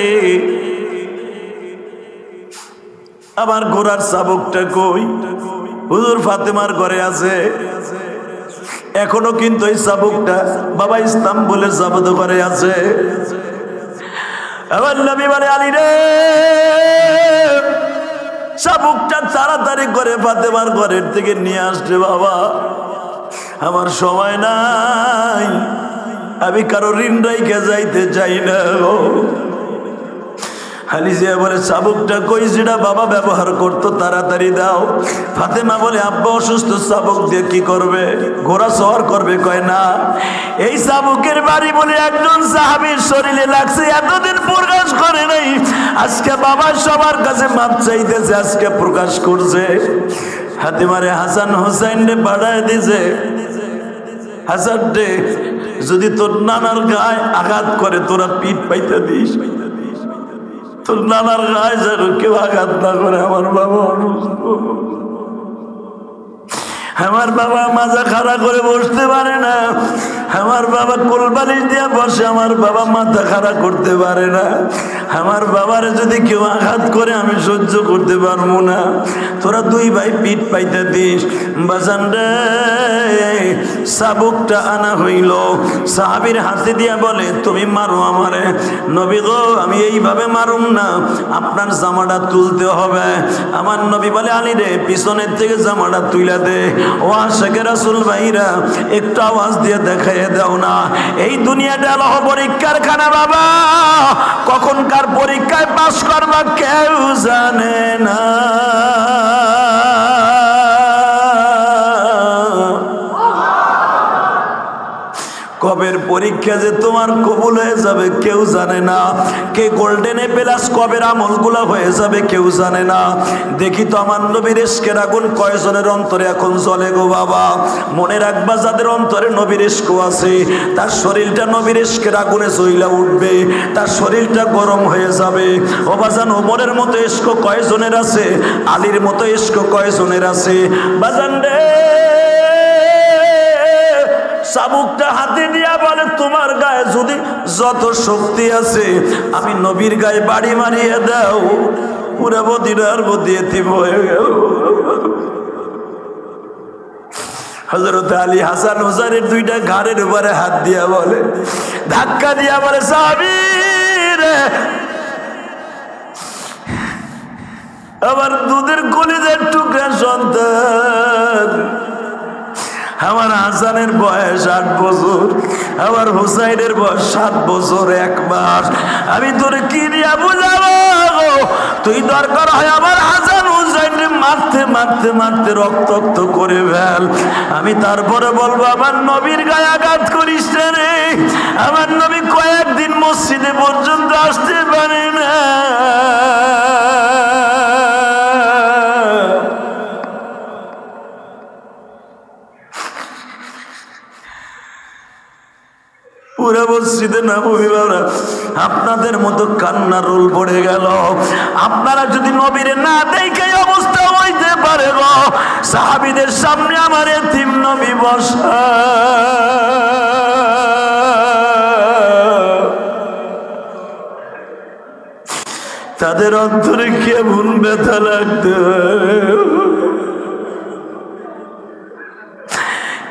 আমার ঘোড়ার চাবুকটা কই? হুজুর ফাতেমার ঘরে আছে। এখনো কিন্তু এই চাবুকটা বাবা ইস্তাম্বুলের জাবদ ঘরে আছে। আমার নবী বলে, আলী রে, চাবুকটা তাড়াতাড়ি করে ফাতেমার ঘরের থেকে নিয়ে আসছে বাবা, আমার সময় নাই, আমি কারো ঋণ রাইখা যাইতে চাই না। হালিজিয়া বলে, চাবুকটা কই? যেটা বাবা ব্যবহার করতো, তাড়াতাড়ি দাও। ফাতেমা বলে, আব্বা অসুস্থ, চাবুক দিয়ে কি করবে? ঘোড়া সওয়ার করবে? কয় না, এই চাবুকের বাড়ি বলে একজন সাহাবীর শরীরে লাগছে, এতদিন প্রকাশ করে নাই, আজকে বাবা সবার কাছে মাপ চাইতেছে, আজকে প্রকাশ করছে। ফাতেমারে হাসান হোসেন রে পাঠায় দিছে, হাসান রে, যদি তোর নানার গায়ে আঘাত করে তোরা পিঠ পাইতে দিস, তোর নানার গায়ে যেন কেউ আঘাত না করে। আমার বাবা অসুস্থ, আমার বাবা মাজা খাড়া করে বসতে পারে না, আমার বাবা কোলবালিশ দিয়ে বসে, আমার বাবা মাথা খাড়া করতে পারে না, আমার বাবারে যদি কেউ আঘাত করে আমি সহ্য করতে পারবো না, তোরা দুই ভাই পিঠ পাইতে দিস। বাজান রে, চাবুকটা আনা হইল, সাহাবীর হাতে দিয়া বলে, তুমি মারো আমারে। নবী গো, আমি এইভাবে মারুম না, আপনার জামাটা তুলতে হবে। আমার নবী বলে, আলী রে, পিছনের থেকে জামাটা তুইলা দে। ও আশিকে রাসূল ভাইরা, একটু আওয়াজ দিয়ে দেখাই দাও না, এই দুনিয়াটা হলো পরীক্ষার খানা বাবা, কখন কার পরীক্ষায় পাস করবা কেউ জানে না। কবের পরীক্ষা যে তোমার কবুল হয়ে যাবে কেউ জানে না, কে গোল্ডেন প্লাস কবের আমলগুলো হয়ে যাবে কেউ জানে না। দেখি তো আমার নবীর ইশকের আগুন কয়জনের অন্তরে এখন জ্বলে গো বাবা। মনে রাখবা, যাদের অন্তরে নবীর ইশক আছে, তার শরীরটা নবীর ইশকের আগুনে জ্বলা উঠবে, তার শরীরটা গরম হয়ে যাবে। ও বাজান, ওমরের মতো ইশক কয়জনের আছে? আলীর মতো ইশক কয়জনের আছে? বাজান রে, চাবুকটা হাতে দিয়া বলে, তোমার গায়ে যদি যত শক্তি আছে, আমি নবীর গায়ে বাড়ি মারিয়ে দাও, পুরা মদিনার মধ্যে এতিম হয়ে গেল। হযরত আলী হাসান হোসেনের দুইটা ঘাড়ের উপরে হাত দিয়া বলে, ধাক্কা দিয়া বলে, সাহাবী রে, আমার দুধের কলিজার টুকরা সন্তান, আমার হাসানের বয়স 8 বছর, আমার হুসাইনের বয়স 7 বছর 1 মাস, আমি তোরে কি দিয়া বুঝাবো? তুই দরকার হয় আমার হাসান হুসাইনকে মারতে মারতে মারতে রক্তাক্ত করে ফেল, আমি তারপরে বলবো আমার নবীর গায়ে আঘাত করিস না রে। আমার নবী কয়েকদিন মসজিদে পর্যন্ত আসতে পারে না। পুরা মসজিদে নববী বাবা আপনাদের মতো কান্নার রোল পড়ে গেল। আপনারা যদি নবীরে না দেখে অবস্থা হইতে পারে গো, সাহাবীদের সামনে আমার এতিম নবী বসা, তাদের অন্তরে কেমন ব্যথা লাগতে,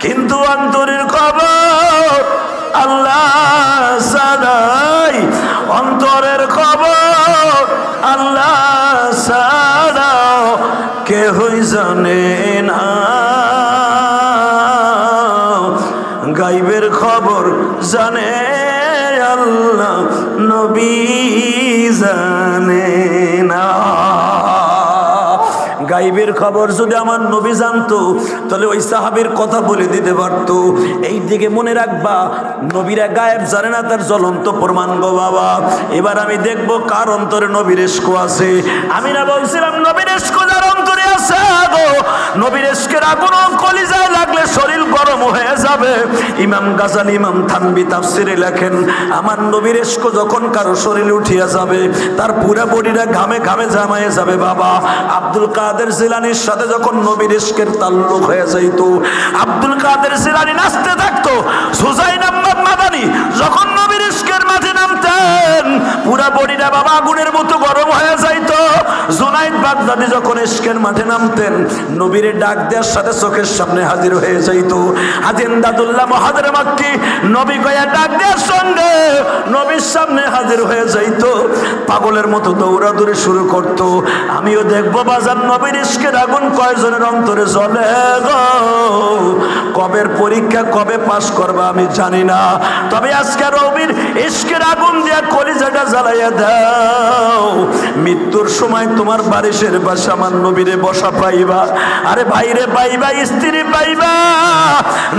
কিন্তু অন্তরের খবর আল্লাহ জানাই, অন্তরের খবর আল্লাহ ছাড়া কেহই জানে না, গাইবের খবর জানে আল্লাহ, নবী জানে না। গাইবের খবর যদি আমার নবী জানতো, তাহলে ওই সাহাবীর কথা বলে দিতে পারতো। এই দিকে মনে রাখবা, নবীরা গায়েব জানে না, তার জ্বলন্ত প্রমাণ গো বাবা। এবার আমি দেখবো কার অন্তরে নবীর ইশক আছে। আমি না বলছিলাম নবীর ইশক যার অন্তরে আছে গো, নবীর ইশকের আগুন কলিজায় লাগলে শরীর গরম হয়ে যাবে। ইমাম গাজালি ইমাম থানবী তাফসিরে লেখেন, আমার নবীর ইশক যখন কারো শরীরে উঠিয়া যাবে তার পুরো বডিটা ঘামে ঘামে জামায়ে যাবে। বাবা আব্দুল কাদের জিলানীর সাথে যখন নবীর ইশকের তাল্লুক হয়ে যাইত, আব্দুল কাদের জিলানী নাচতে থাকতো। সুজাইন আহমদ মাদানী যখন নবীর ইশকের মাঝে নামতেন পুরা বডিটা বাবা আগুনের মতো গরম হয়ে যাইত। জুনাইদ বাগদাদি যখন ইশকের মাঠে নামতেন নবীর ডাক দেওয়ার সাথে চোখের সামনে হাজির হয়ে যাইত। হাজী ইমদাদুল্লাহ মুহাজির মক্কি নবী কয়া ডাক দেওয়ার সঙ্গে নবীর সামনে হাজির হয়ে যাইত, পাগলের মতো দৌড়াদৌড়ি শুরু করত। আমিও দেখবো বাজার নবীর ইশকের আগুন কয়জনের অন্তরে জ্বলে গো। কবের পরীক্ষা কবে পাশ করবা আমি জানি না, তবে আজকে নবীর ইশকের আগুন দিয়া কলিজাটা জ্বালাইয়া দাও। মৃত্যুর সময় তোমার বারিশের পাশে আমার নবীরে বসা পাইবা। আরে ভাইরে পাইবা, স্ত্রী পাইবা,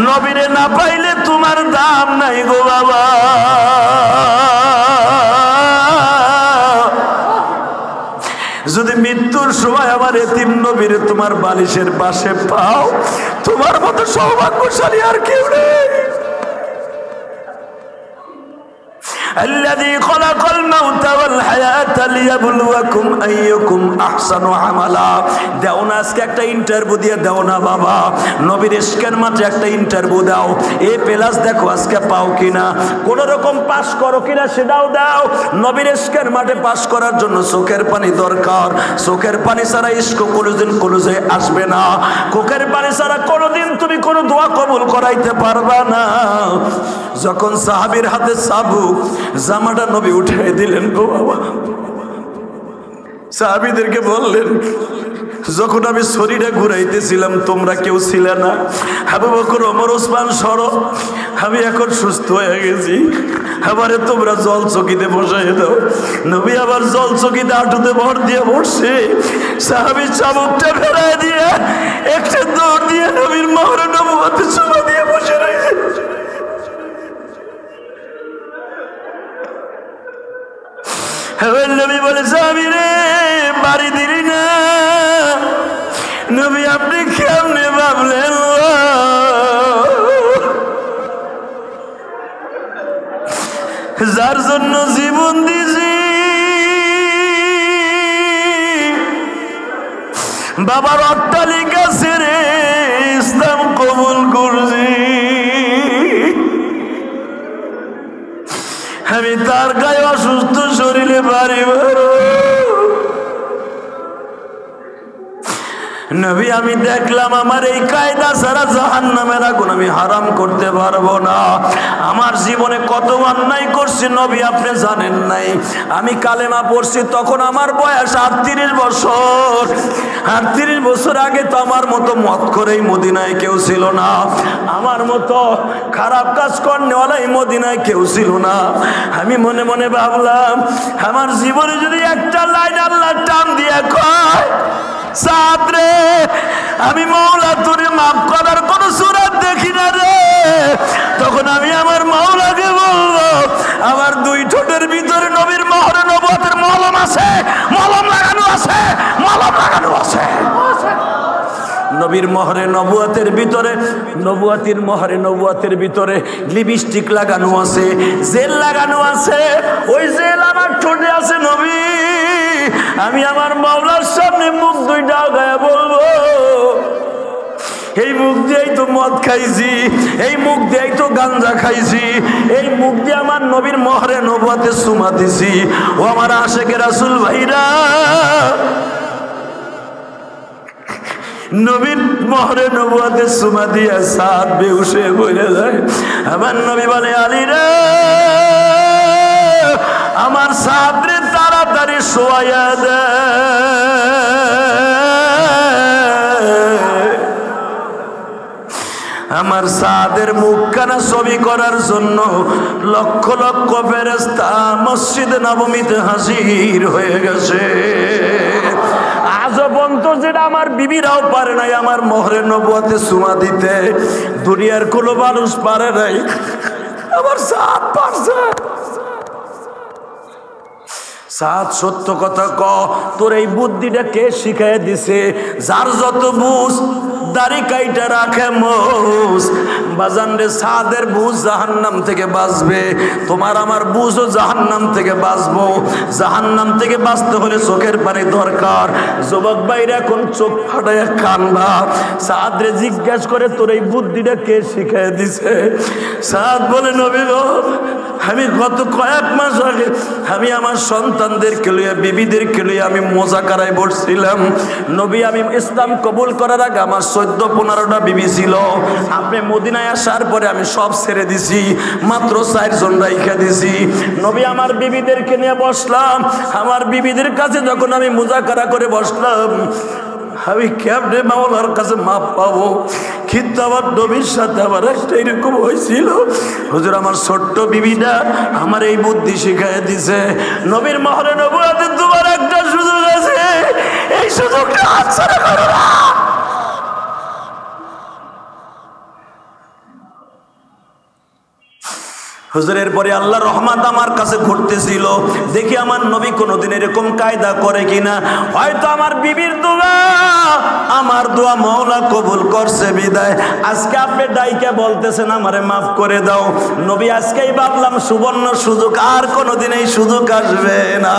নবীরে না পাইলে তোমার দাম নাই গো বাবা। যদি মৃত্যুর সময় আমার এতিম নবীরে তোমার বালিশের পাশে পাও, তোমার মতো সৌভাগ্যশালী আর কেউ নেই। الذي خلق الموت والحياة ليبلوكم أيكم أحسن عملا। দাও না আজকে একটা ইন্টারভিউ দিয়ে দাও না বাবা, নবীর ইশকের মাঠে একটা ইন্টারভিউ দাও। এ প্লাস দেখো আজকে পাও কিনা, কোন রকম পাস করো কিনা সেটাও দাও। নবীর ইশকের মাঠে পাস করার জন্য চোখের পানি দরকার। চোখের পানি ছাড়া ইশক কোনোদিন কলেজে আসবে না। চোখের পানি ছাড়া কোনোদিন তুমি কোনো দোয়া কবুল করাইতে পারবা না। যখন সাহাবীর হাতে চাবুক জামাটা নবী উঠিয়ে দিলেন গো বাবা, সাহাবীদেরকে বললেন যখন আমি শরীরে ঘুরাইতেছিলাম তোমরা কেউ ছিলে না। আবু বকর ওমর ওসমান সরো, আমি এখন সুস্থ হয়ে গেছি, আমারে তোমরা জল চকিতে বসাই দাও। নবী আবার জল চকিতে হাঁটুতে ভর দিয়ে বসছে। সাহাবী চাবুকটা ফেরাই দিয়ে একটা দৌড় দিয়ে নবীর মোহরে নবুয়তে চুমা দিয়ে বসে রয়েছে। নবী বলে সাহাবী রে বাড়ি দিলি না। নবী আপনি কেমনে ভাবলেন, যার জন্য জীবন দিছি বাবার অট্টালিকা ছেড়ে ইসলাম কবুল করছি, আমি তার গায়ে অসুস্থ শরীরে বাড়ি বাড়ো। নবী আমি দেখলাম আমার এই কায়দা ছাড়া জাহান্নামের আগুন আমি হারাম করতে পারবো না। আমার জীবনে কত অন্যায় করছি নবী আপনি জানেন নাই। আমি কালেমা পড়ছি তখন আমার বয়স 38 বছর। 38 বছর আগে তো আমার মতো মত করেই মদিনায় কেউ ছিল না, আমার মতো খারাপ কাজ করনেওয়ালা এই মদিনায় কেউ ছিল না। আমি মনে মনে ভাবলাম আমার জীবনে যদি একটা লাইন আল্লাহ টান দিয়ে কয় সাদ রে আমি মাওলা তোরে মাফ করার কোন সুরাত দেখি না রে, তখন আমি আমার মাওলাকে বলবো আমার দুই ঠোঁটের ভিতরে নবীর মোহরে নবুয়তের মলম আছে, মলম লাগানো আছে, মলম লাগানো আছে। নবীর মোহরে নবুয়তের ভিতরে, নবুয়তির মোহরে নবুয়তের ভিতরে লিপস্টিক লাগানো আছে, জেল লাগানো আছে। ওই জেল আমার ঠোঁটে আছে নবী। আমি আমার মাওলার সামনে মুখ দুইটা গায়ে বলবো এই মুখ দিয়েই তো মদ খাইছি, এই মুখ দিয়েই তো গাঞ্জা খাইছি, এই মুখ দিয়ে আমার নবীর মোহরে নবুয়তে চুমা দিছি। ও আমার আশেকে রাসূল ভাইরা, নবীর মোহরে নবুয়তে চুমা দিয়া সাদ বেহুশ হয়ে পড়ে যায়। আমার নবী বলে আলী রে আমার সাদ রে তাড়াতাড়ি শোয়াইয়া দে। আমার সাদের মুখখানা ছবি করার জন্য লক্ষ লক্ষ ফেরেশতা মসজিদে নববীতে হাজির হয়ে গেছে। আজ পর্যন্ত যেটা আমার বিবিরাও পারে নাই আমার মোহরে নবুয়তে চুমা দিতে, দুনিয়ার কোনো মানুষ পারে নাই, আমার সাদ পারছে। সাদ সত্য কথা ক, তোর এই বুদ্ধিটা কে শিখাই দিছে? যার যত বুঝ দাড়ি কাইটা রাখে মোস বাজান রে সাদের বুঝ জাহান্নাম থেকে বাঁচবে, তোমার আমার বুঝও জাহান্নাম থেকে বাঁচবো। জাহান্নাম থেকে বাঁচতে হলে চোখের পানি দরকার। যুবক ভাইরা এখন চোখ ফাটাইয়া কানবা। সাদরে জিজ্ঞেস করে তোর এই বুদ্ধিটা কে শিখিয়ে দিছে? সাদ বলে নবী গো, আমি গত কয়েক মাস আগে আমি আমার সন্তানদেরকে লইয়া বিবিদেরকে লইয়া আমি মোজাকারায় বসছিলাম। নবী আমি ইসলাম কবুল করার আগে আমার 14-15টা বিবি ছিল। আপনি মদিনায় আসার পরে আমি সব ছেড়ে দিছি, মাত্র 4 জন রাইখা দিছি। নবী আমার বিবিদেরকে নিয়ে বসলাম। আমার বিবিদের কাছে যখন আমি মোজাকারা করে বসলাম, আমি কেমনে মাওলার কাছে মাপ পাবো? কিন্তু আমার নবীর সাথে আমার একটা এরকম হয়েছিল। হুজুর আমার ছোট্ট বিবিটা আমার এই বুদ্ধি শিখাই দিছে। নবীর মহরে নবুয়াতে তোমার একটা সুযোগ আছে, এই সুযোগটা হাতছাড়া করো না। হুজুরের পরে আল্লাহর রহমত আমার কাছে ঘুরতেছিল, দেখি আমার নবী কোনোদিন এরকম কায়দা করে কিনা। হয়তো আমার বিবির দোয়া, আমার দোয়া মাওলা কবুল করছে বিদায় আজকে আপনি ডাইকে বলতেছেন আমারে মাফ করে দাও। নবী আজকেই ভাবলাম সুবর্ণ সুযোগ, আর কোনোদিন এই সুযোগ আসবে না।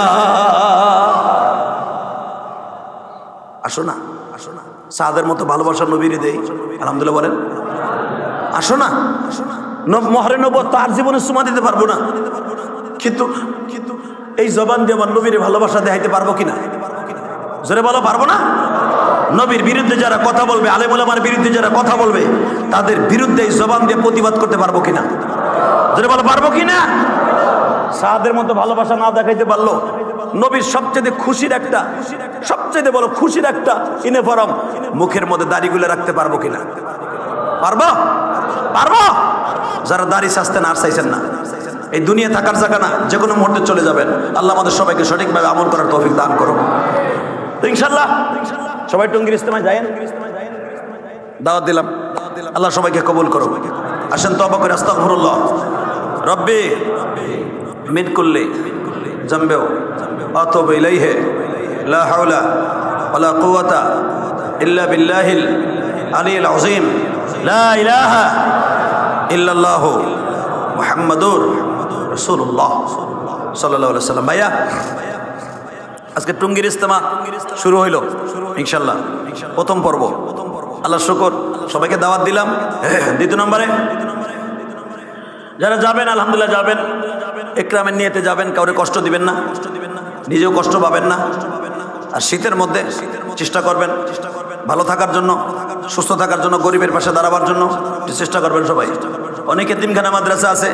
আসো না, আসো না, সাদের মতো ভালোবাসা নবীরে দেই। আলহামদুলিল্লাহ বলেন, আসো না, আসো না। মহরে নবুয়ত তার জীবনে সুমা দিতে পারবো না, কিন্তু এই জবান দিয়ে আমার নবীর ভালোবাসা দেখাইতে পারবো কিনা? জোরে বলো, পারবো না? নবীর বিরুদ্ধে যারা কথা বলবে, আলেম ওলামার বিরুদ্ধে যারা কথা বলবে, তাদের বিরুদ্ধে এই জবান দিয়ে প্রতিবাদ করতে পারবো কিনা? জোরে বলো, পারবো কিনা? সাদের মতো ভালোবাসা না দেখাইতে পারলো, নবীর সবচেয়ে খুশির একটা, সবচেয়ে বলো খুশির একটা ইউনিফর্ম মুখের মধ্যে দাড়িগুলো রাখতে পারবো কিনা? পারবো, পারবো। যারা দাড়ি সাজতেন আর চাইছেন না, এই দুনিয়া থাকার জায়গা না, যে কোনো মুহূর্তে চলে যাবেন। আল্লাহ আমাদের সবাইকে সঠিকভাবে আমল করার তৌফিক দান করো তো ইনশাল্লাহ। সবাই টঙ্গীর ইজতেমায় যায়েন, দাওয়াত দিলাম, আল্লাহ সবাইকে কবুল করো। আসেন তওবা করে আস্তাগফিরুল্লাহ রব্বি মিন কুল্লি জামবেও আতুবু ইলাইহি লা হাওলা ওয়ালা কুওয়াতা ইল্লা বিল্লাহিল আলিয়্যিল আযীম লা ইলাহা ইল্লাল্লাহু মুহাম্মাদুর রাসূলুল্লাহ সাল্লাল্লাহু আলাইহি ওয়াসাল্লাম। ভাইয়া আজকে টঙ্গীর ইজতেমা শুরু হইল ইনশাআল্লাহ, প্রথম পর্ব। আল্লাহ শুকর, সবাইকে দাওয়াত দিলাম। দ্বিতীয় নম্বরে যারা যাবেন আলহামদুলিল্লাহ যাবেন, ইকরামের নিয়তে যাবেন, কাউরে কষ্ট দিবেন না, নিজেও কষ্ট পাবেন না। আর শীতের মধ্যে চেষ্টা করবেন ভালো থাকার জন্য, সুস্থ থাকার জন্য, গরিবের পাশে দাঁড়াবার জন্য চেষ্টা করবেন সবাই। অনেক এতিমখানা মাদ্রাসা আছে,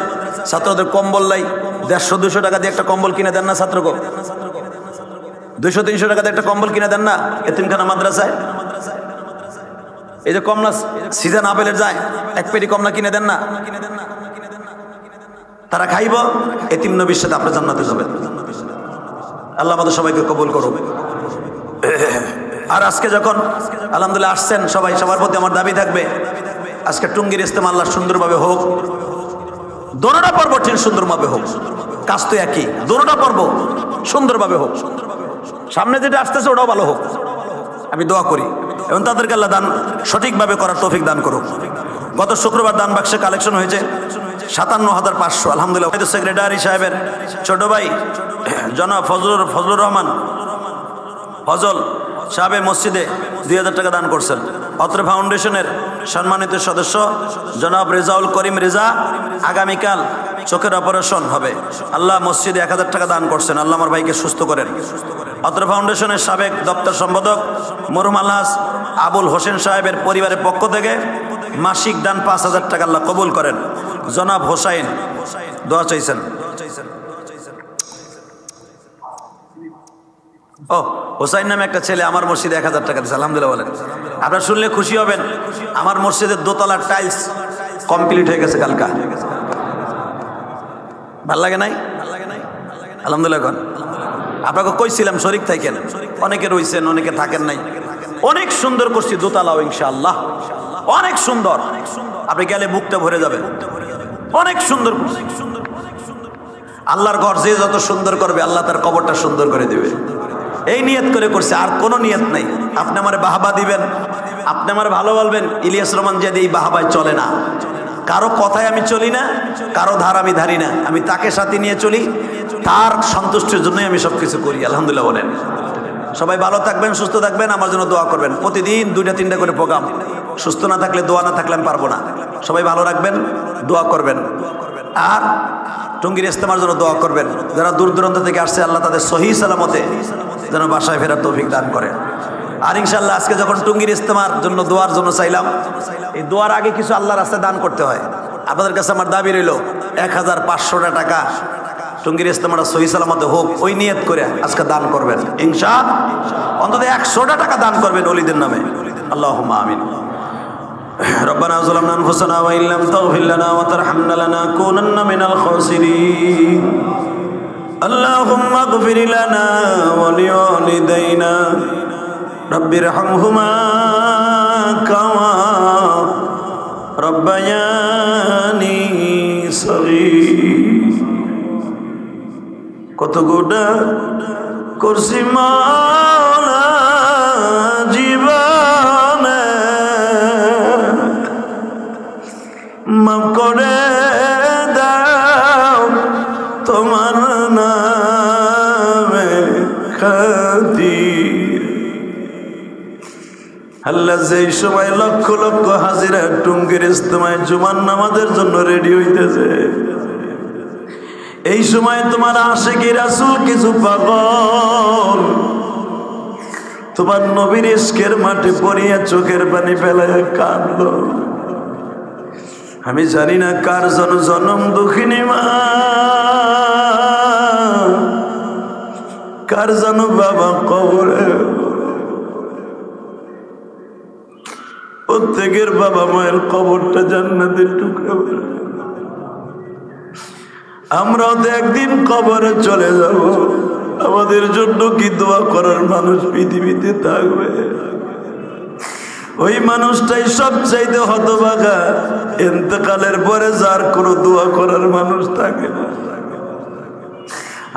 ছাত্রদের কম্বল নাই, 150-200 টাকা দিয়ে একটা কম্বল কিনে দেন না ছাত্রকে, 200-300 টাকা দিয়ে একটা কম্বল কিনে দেন না এতিমখানা মাদ্রাসায়। এই যে কমলা সিজন আপেলের যায়, 1 পেটি কমলা কিনে দেন না, তারা খাইব, এতিম নবীর সাথে আপনার জান্নাতে যাবেন। আল্লাহ আমাদের সবাইকে কবুল করুন। আর আজকে যখন আলহামদুলিল্লাহ আসছেন সবাই, সবার প্রতি আমার দাবি থাকবে আজকে টঙ্গীর ইজতেমা আল্লাহ সুন্দরভাবে হোক, দোনোটা পর্ব ঠিক সুন্দরভাবে হোক, কাজ তো একই, দোনোটা পর্ব সুন্দরভাবে হোক, সামনে যেটা আসতেছে ওটাও ভালো হোক, আমি দোয়া করি। এবং তাদেরকে আল্লাহ দান সঠিকভাবে করার তৌফিক দান করুক। গত শুক্রবার দান বাক্সে কালেকশন হয়েছে 57,500 আলহামদুলিল্লাহ। সেক্রেটারি সাহেবের ছোট ভাই জনাব ফজলুর রহমান ফজল সাহেবের মসজিদে 2,000 টাকা দান করছেন। অত্র ফাউন্ডেশনের সম্মানিত সদস্য জনাব রেজাউল করিম রেজা আগামীকাল চোখের অপারেশন হবে, আল্লাহ মসজিদে 1,000 টাকা দান করছেন। আল্লাহ আমার ভাইকে সুস্থ করেন। অত্র ফাউন্ডেশনের সাবেক দপ্তর সম্পাদক মরহুম আলহাজ আবুল হোসেন সাহেবের পরিবারের পক্ষ থেকে মাসিক দান 5,000 টাকা আল্লাহ কবুল করেন। জনাব হোসাইন দোয়া চাইছেন। ও হোসাইন নামে একটা ছেলে আমার মসজিদে 1,000 টাকা দিয়েছে, আলহামদুলিল্লাহ বলেন। আপনারা শুনলে খুশি হবেন, আমার মসজিদের দোতলার টাইলস কমপ্লিট হয়ে গেছে কালকা। ভাল লাগে নাই? আলহামদুলিল্লাহ। এখন আপনাকে কইছিলাম শরীক থাকেন, অনেকে রয়েছেন, অনেকে থাকেন নাই। অনেক সুন্দর করছি দোতলাও ইনশাআল্লাহ, অনেক সুন্দর। আপনি গেলে বুকটা ভরে যাবে, অনেক সুন্দর। আল্লাহর ঘর যে যত সুন্দর করবে আল্লাহ তার কবরটা সুন্দর করে দিবে, এই নিয়ত করে করছে, আর কোনো নিয়ত নাই। আপনি আমারে বাহবা দিবেন, আপনি আমার ভালো বলবেন, ইলিয়াস রহমান জিয়াদি এই বাহাবায় চলে না। কারো কথায় আমি চলি না, কারো ধার আমি ধারি না, আমি তাকে সাথে নিয়ে চলি, তার সন্তুষ্টির জন্যই আমি সবকিছু করি। আলহামদুলিল্লাহ বলেন। সবাই ভালো থাকবেন, সুস্থ থাকবেন, আমার জন্য দোয়া করবেন। প্রতিদিন 2টা-3টা করে প্রোগ্রাম। সুস্থ না থাকলে, দোয়া না থাকলে আমি পারবো না। সবাই ভালো রাখবেন, দোয়া করবেন, আর টঙ্গীর ইজতেমার জন্য দোয়া করবেন। যারা দূর দূরান্ত থেকে আসছে, আল্লাহ তাদের সহি সালামতে যেন বাসায় ফেরার তৌফিক দান করে। আর ইনশাআল্লাহ আজকে যখন টঙ্গীর ইজতেমার জন্য দোয়ার জন্য চাইলাম, এই দোয়ার আগে কিছু আল্লাহর রাস্তায় দান করতে হয়। আপনাদের কাছে আমার দাবি রইল 1500 টাকা টঙ্গীর ইজতেমাটা সহি সালামতে হোক, ওই নিয়ত করে আজকে দান করবেন ইনশাআল্লাহ। অন্তত 100 টাকা দান করবেন ওলিদের নামে। আল্লাহুম্মা আমিন। ربنا ظلمنا أنفسنا وإن لم تغفر لنا وترحمنا لنكونن من الخاسرين اللهم اغفر لنا ولوالدينا رب ارحمهما كما ربياني صغير কত গোটা করছি মাওলা জীবনে, মাফ করে দাও তোমার নামে খাতির। আল্লাহ যেই সময় লক্ষ লক্ষ হাজিরা টঙ্গীর ইজতেমায় জুমার নামাজের জন্য রেডি হইতেছে, এই সময় তোমার আশিকি রাসূল কিছু পাগল তোমার নবীর ইশকের মাঠে পড়িয়া চোখের পানি ফেলাইয়া কাঁদলো। আমি জানি না কার জনম দুঃখিনী মা, কার জানো বাবা কবরে। প্রত্যেকের বাবা মায়ের কবরটা জান্নাতের টুকরা। আমরাও তো একদিন কবরে চলে যাব, আমাদের জন্য কি দোয়া করার মানুষ পৃথিবীতে থাকবে? ওই মানুষটাই সবচাইতে হতভাগা, ইন্তেকালের পরে যার কোনো দোয়া করার মানুষ থাকে না।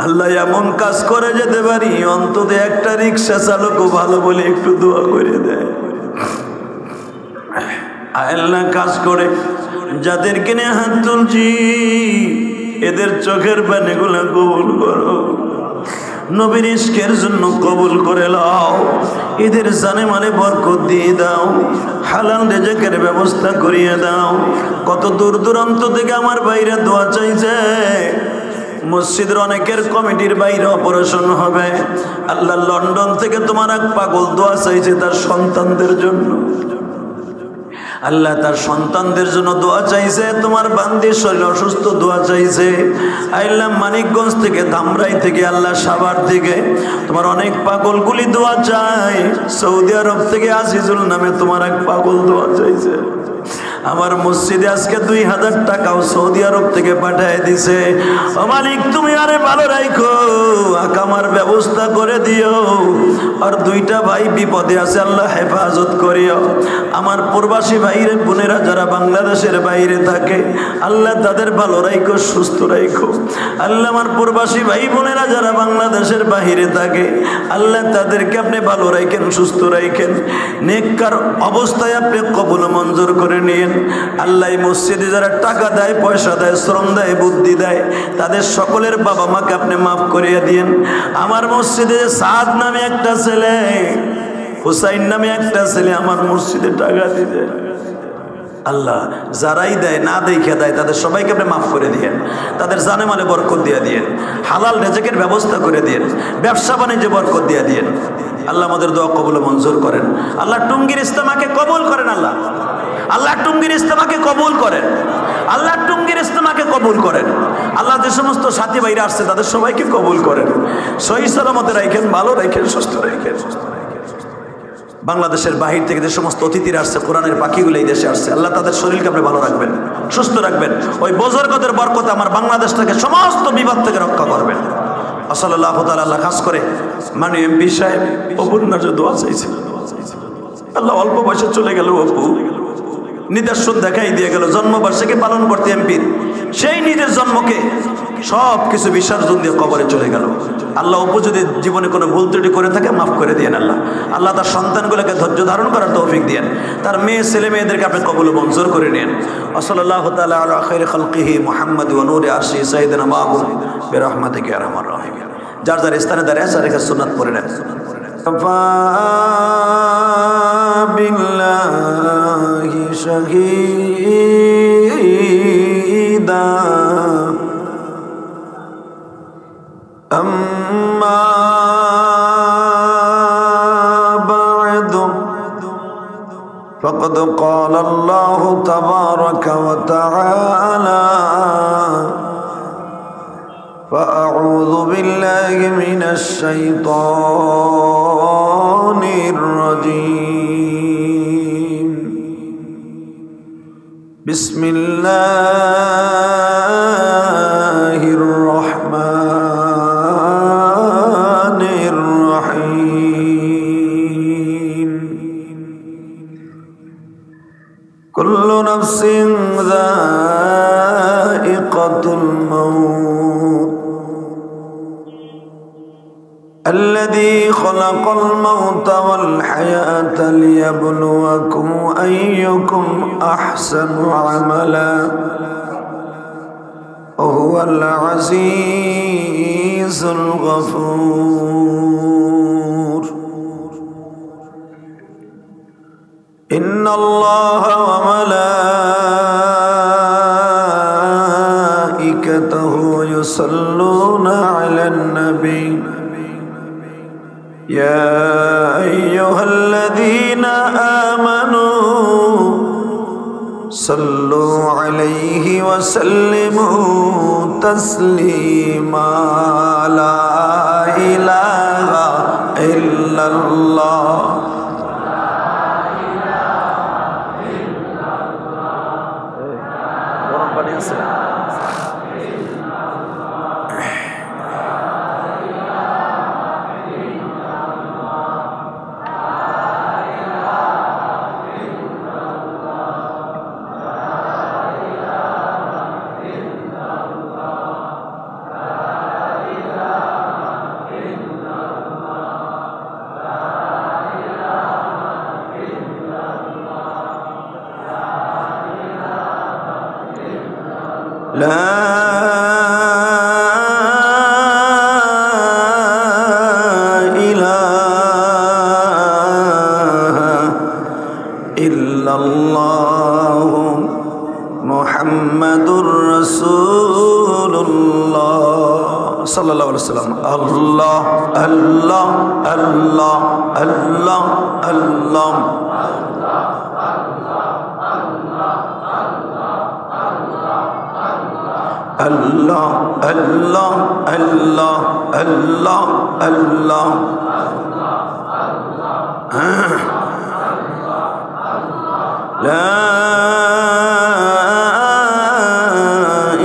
আল্লাহ এমন কাজ করে যেতে পারি, অন্তত একটা রিক্সা চালকও ভালো বলে একটু দোয়া করে দেয়। আল্লাহ কাজ করে যাদেরকে নিয়ে হাত তুলছি, এদের চোখের পানিগুলো কবুল করো, নবীর ইশকের জন্য কবুল করে লাও, এদের জানে মানে বরকত দিয়ে দাও, হালাল রিজেকের ব্যবস্থা করিয়ে দাও। কত দূর দূরান্ত থেকে আমার বাইরে দোয়া চাইছে, মসজিদের অনেকের কমিটির বাইরে অপারেশন হবে। আল্লাহ লন্ডন থেকে তোমার এক পাগল দোয়া চাইছে তার সন্তানদের জন্য। আল্লাহ তার সন্তানদের জন্য দোয়া চাইছে। তোমার বান্দির শরীর অসুস্থ, দোয়া চাইছে। আল্লাহ মানিকগঞ্জ থেকে, ধামরাই থেকে, আল্লাহ সাভার থেকে তোমার অনেক পাগলগুলি দোয়া চাই। সৌদি আরব থেকে আজিজুল নামে তোমার এক পাগল দোয়া চাইছে। আমার মসজিদে আজকে 2000 টাকাও সৌদি আরব থেকে পাঠিয়ে দিছে। ও মালিক, তুমি আরে ভালো রাখো, আকামার ব্যবস্থা করে দিও। আর 2টা ভাই বিপদে আছে, আল্লাহ হেফাজত করিও। আমার প্রবাসী ভাইরে বোনেরা যারা বাংলাদেশের বাইরে থাকে, আল্লাহ তাদের ভালো রাখো, সুস্থ রাখো। আল্লাহ আমার প্রবাসী ভাই বোনেরা যারা বাংলাদেশের বাইরে থাকে, আল্লাহ তাদেরকে আপনি ভালো রাখেন, সুস্থ রাখেন, নেককার অবস্থায় আপনি কবুল মঞ্জুর করে নিয়েন। আল্লাহ মসজিদে যারা টাকা দেয়, পয়সা দেয়, শ্রম দেয়, বুদ্ধি দেয়, তাদের সকলের বাবা মাকে আপনি মাফ করিয়ে দিয়েন। আমার মসজিদে সাদ নামে একটা ছেলে, হুসাইন নামে একটা ছেলে আমার মসজিদে টাকা দিতে, আল্লাহ যারাই দেয় না দেখে দেয় তাদের সবাইকে আপনি মাফ করে দিয়েন, তাদের জানে মালে বরকত দিয়ে দিয়েন, হালাল রিজেকের ব্যবস্থা করে দিয়েন, ব্যবসা বাণিজ্যে বরকত দিয়ে দিয়েন। আল্লাহ আমাদের দোয়া কবুল মঞ্জুর করেন। আল্লাহ টঙ্গীর ইজতেমাকে কবুল করেন। আল্লাহ আল্লাহ টঙ্গীর ইজতেমাকে কবুল করেন। আল্লাহ টঙ্গীর ইজতেমাকে কবুল করেন। আল্লাহ যে সমস্ত সাথী ভাইরা আসছে তাদের সবাইকে কবুল করেন, সহি সালামতে রাখেন, ভালো রাখেন, সুস্থ রাখেন। বাংলাদেশের বাহির থেকে যে সমস্ত অতিথিরা আসছে, কোরআনের পাখিগুলো এই দেশে আসছে, আল্লাহ তাদের শরীরকে আপনি ভালো রাখবেন, সুস্থ রাখবেন। ওই বজরগতের বরকতে আমার বাংলাদেশটাকে সমস্ত বিপদ থেকে রক্ষা করবেন। সাল্লাল্লাহু তাআলা। আল্লাহ খাস করে মাননীয় এমপি সাহেব অপূর্ণার দোয়া চাইছে। আল্লাহ অল্প বয়সে চলে গেল, অপু নিদর্শন দেখাই দিয়ে গেল। জন্মবার্ষিকী পালন করতে এমপির, সেই নিজের জন্মকে সব কিছু বিসর্জন দিয়ে কবরে চলে গেল। আল্লাহ যদি জীবনে কোনো ভুল ত্রুটি করে থাকে মাফ করে দিয়েন আল্লাহ। আল্লাহ তার সন্তানগুলোকে ধৈর্য ধারণ করার তৌফিক দিয়েন, তার মেয়ে ছেলে মেয়েদেরকে আপনি কবুল মঞ্জুর করে নেন। সাল্লাল্লাহু তাআলা আলা খায়রি খালকিহি মুহাম্মদ ওয়া নূরি আরশি সাইয়্যিদিনা মাহবুব বিরহমাতিকা ইয়া আরহামার রাহিমিন। যার যার স্থানে দাঁড়িয়ে আছে রেখে সুন্নাত পড়ে নেন। বিল্লাহি শাহীদা আম্মা বা'দু ফাকাদ ক্বালা আল্লাহু তাবারাকা ওয়া তাআলা فأعوذ بالله من الشيطان الرجيم بسم الله الرحمن الرحيم كل نفس ذائقة الموت الذي خلق الموت والحياة ليبلوكم أيكم أحسن عملا وهو العزيز الغفور إن الله وملائكته يصلون على النبي يا أيها الذين آمنوا صلوا عليه وسلموا تسليما لا إله إلا الله لا إله إلا الله محمد رسول الله صلى الله عليه وسلم الله الله الله الله الله Allah Allah Allah Allah Allah La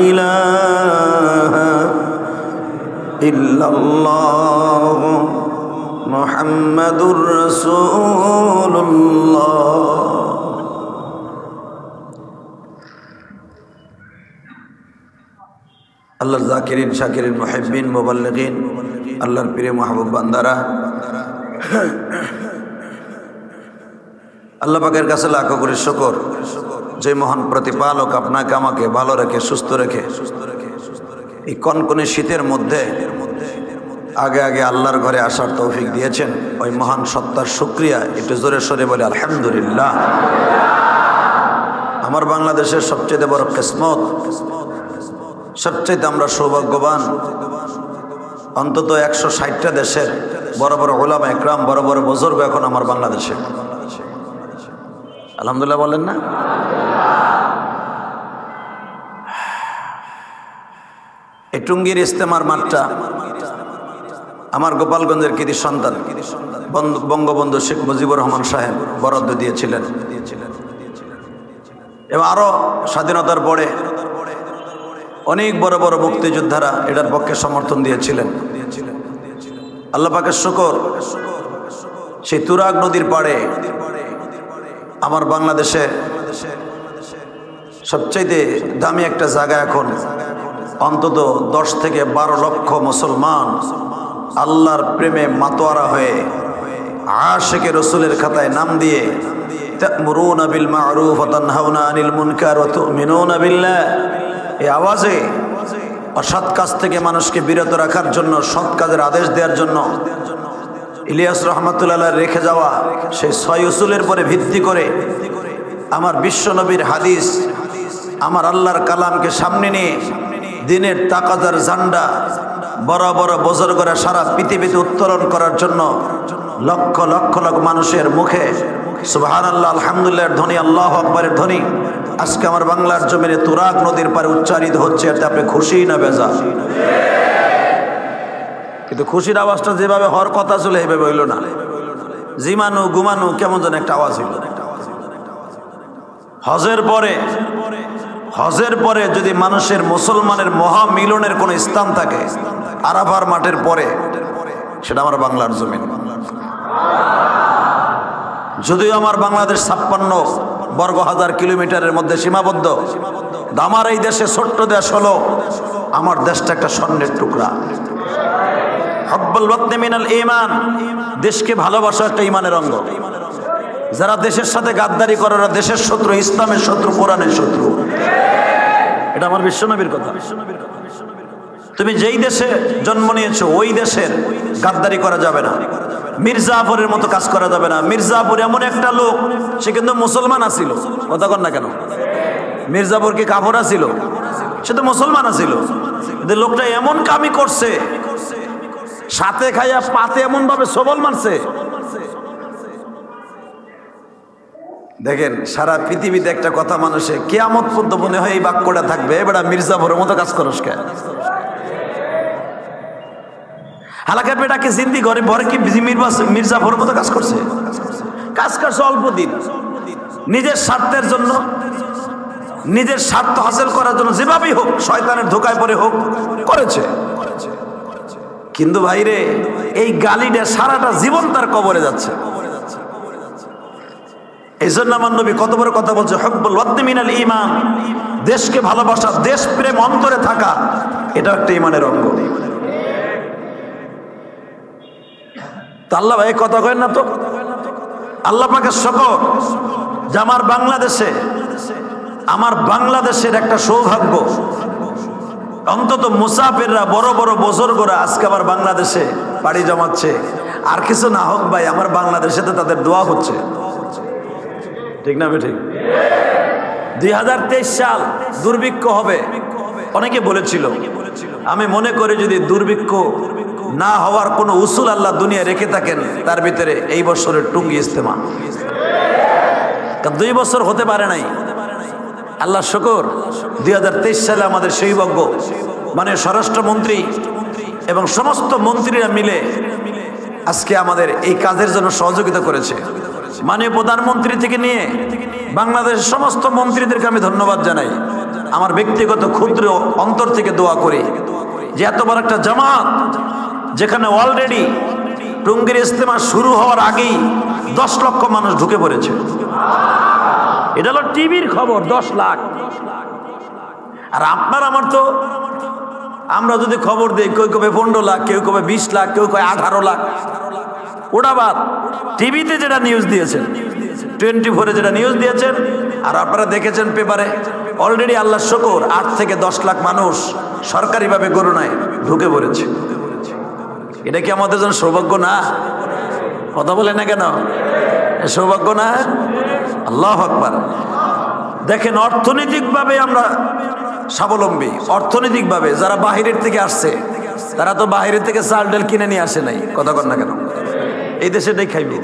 ilaha illallah Muhammadur Rasulullah আল্লাহর জাকিরিন শাকিরিন মুহিব্বিন মুবাল্লিগিন আল্লাহর প্রিয় মাহবুব বান্দারা আল্লাহ পাকের কাছে লাখো কোটি শুকর যে মহান প্রতিপালক আপনাকে আমাকে ভালো রেখে সুস্থ রেখে এই কনকনে শীতের মধ্যে আগে আগে আল্লাহর ঘরে আসার তৌফিক দিয়েছেন ওই মহান সত্তার শুকরিয়া একটু জোরে সরে বলে আলহামদুলিল্লাহ। আমার বাংলাদেশের সবচেয়ে বড় কিসমত, সবচেয়ে আমরা সৌভাগ্যবান, অন্তত 160টা দেশের বড় বড় উলামা একরাম বড় বড় বুজুর্গ এখন আমার বাংলাদেশে। আলহামদুলিল্লাহ বলেন না? এই টুঙ্গির ইস্তেমার মাঠটা আমার গোপালগঞ্জের কৃতি সন্তান বঙ্গবন্ধু শেখ মুজিবুর রহমান সাহেব বরাদ্দ দিয়েছিলেন এবং আরো স্বাধীনতার পরে অনেক বড় বড় মুক্তিযোদ্ধারা এটার পক্ষে সমর্থন দিয়েছিলেন। আল্লাহ পাকের শুকর, সেই তুরাগ নদীর পাড়ে আমার বাংলাদেশে সবচাইতে দামি একটা জায়গা এখন অন্তত 10 থেকে 12 লক্ষ মুসলমান আল্লাহর প্রেমে মাতোয়ারা হয়ে আশিকে রসুলের খাতায় নাম দিয়ে তা'মুরুনা বিল মা'রুফ ওয়া তানহাউনা আনিল মুনকার ওয়া তু'মিনুনা বিল্লাহ, এই আওয়াজে অসৎ কাজ থেকে মানুষকে বিরত রাখার জন্য, সৎ কাজের আদেশ দেওয়ার জন্য ইলিয়াস রহমাতুল্লাহ রেখে যাওয়া সেই 6 উসুলের পরে ভিত্তি করে আমার বিশ্ব নবীর হাদিস, আমার আল্লাহর কালামকে সামনে নিয়ে দিনের তাকাজার ঝান্ডা বড় বড় বুজুর্গরা সারা পৃথিবীতে উত্তোলন করার জন্য লক্ষ লক্ষ লক্ষ মানুষের মুখে সুবহানাল্লাহ আলহামদুলিল্লাহর ধ্বনি, আল্লাহু আকবারের ধ্বনি আজকে আমার বাংলার জমিনে তুরাগ নদীর পারে উচ্চারিত হচ্ছে। এতে আপনি খুশি না বেজার? কিন্তু খুশির আওয়াজটা যেভাবে হওয়ার কথা ছিল এইভাবে হইল না। জিমানু গুমানু কেমন যেন একটা আওয়াজ হইল। হজের পরে যদি মানুষের মুসলমানের মহা মিলনের কোন স্থান থাকে আরাফার মাঠের পরে, সেটা আমার বাংলার জমিন। যদিও আমার বাংলাদেশ 56 বর্গ হাজার কিলোমিটারের মধ্যে সীমাবদ্ধ, আমার এই দেশে ছোট্ট দেশ হলো, আমার দেশটা একটা স্বর্ণের টুকরা। হুব্বুল ওয়াতনি মিনাল ঈমান, দেশকে ভালোবাসা একটা ঈমানের অঙ্গ। যারা দেশের সাথে গাদ্দারি করে ওরা দেশের শত্রু, ইসলামের শত্রু, কোরআনের শত্রু। এটা আমার বিশ্বনবীর কথা। তুমি যেই দেশে জন্ম নিয়েছো ওই দেশের গাদ্দারি করা যাবে না, মির্জাফরের মতো কাজ করা যাবে না। মির্জাফর এমন একটা লোক, সে কিন্তু মুসলমান আছিল, কথা কন না কেন? মির্জাফর কি কাফর আছিল? সে তো মুসলমান আছিল, কিন্তু লোকটা এমন কামি করছে, সাথে খাইয়া পাতে এমন ভাবে সবল মারছে। দেখেন সারা পৃথিবীতে একটা কথা মানুষে কিয়ামত পর্যন্ত মনে হয় এই বাক্যটা থাকবে, এবারে মির্জাফরের মতো কাজ করস কে? হালাকা বেটাকে জিন্দি ঘরে ভরে কি মির্জাফরের মতো কাজ করছে? কাজ করছে অল্প দিন, নিজের স্বার্থের জন্য, নিজের স্বার্থ হাসিল করার জন্য যেভাবেই হোক, শয়তানের ধোকায় পড়ে হোক করেছে। কিন্তু ভাইরে এই গালিটা সারাটা জীবন তার কবরে যাচ্ছে। এই জন্য আমার নবী কত বড় কথা বলছে, হুব্বুল ওয়াতনি মিনাল ঈমান, দেশকে ভালোবাসা, দেশ প্রেম অন্তরে থাকা, এটা একটা ঈমানের অঙ্গ। তা আল্লাহ ভাই কথা কয়েন না তো, আল্লাহ পাকের শকর যে আমার বাংলাদেশের একটা সৌভাগ্য, অন্তত মুসাফিররা, বড় বড় বুজুর্গরা আজকে আমার বাংলাদেশে পাড়ি জমাচ্ছে। আর কিছু না হোক ভাই, আমার বাংলাদেশে তো তাদের দোয়া হচ্ছে, ঠিক না? ঠিক। 2023 সাল দুর্ভিক্ষ হবে অনেকে বলেছিল। আমি মনে করি যদি দুর্ভিক্ষ না হওয়ার কোনো উসুল আল্লাহ দুনিয়া রেখে থাকেন, তার ভিতরে এই বছরের টুঙ্গি ইস্তেমা। কারণ 2 বছর হতে পারে নাই। আল্লাহ শুকর 2023 সালে আমাদের সৌভাগ্য, মানে স্বরাষ্ট্রমন্ত্রী এবং সমস্ত মন্ত্রীরা মিলে আজকে আমাদের এই কাজের জন্য সহযোগিতা করেছে। মাননীয় প্রধানমন্ত্রী থেকে নিয়ে বাংলাদেশের সমস্ত মন্ত্রীদেরকে আমি ধন্যবাদ জানাই। আমার ব্যক্তিগত ক্ষুদ্র অন্তর থেকে দোয়া করি যে এত বড় একটা জামাত, যেখানে অলরেডি টুঙ্গির ইস্তেমা শুরু হওয়ার আগেই 10 লক্ষ মানুষ ঢুকে পড়েছে। এটা হলো টিভির খবর, 10 লাখ। আর আপনার আমার তো, আমরা যদি খবর দিই, কেউ কবে 15 লাখ, কেউ কবে 20 লাখ, কেউ কবে 18 লাখ। ওটা বাদ, টিভিতে যেটা নিউজ দিয়েছেন, 24-এ যেটা নিউজ দিয়েছেন, আর আপনারা দেখেছেন পেপারে, অলরেডি আল্লাহ শুকর 8 থেকে 10 লাখ মানুষ সরকারিভাবে করোনায় ঢুকে পড়েছে। এটা কি আমাদের জন্য সৌভাগ্য না? কথা বলে না কেন? সৌভাগ্য না? আল্লাহু আকবার। দেখেন অর্থনৈতিকভাবে আমরা স্বাবলম্বী, অর্থনৈতিকভাবে যারা বাহিরের থেকে আসছে তারা তো বাহিরের থেকে চাল ডাল কিনে নিয়ে আসে নাই, কথা কন না কেন? এই দেশেটাই খাইবে।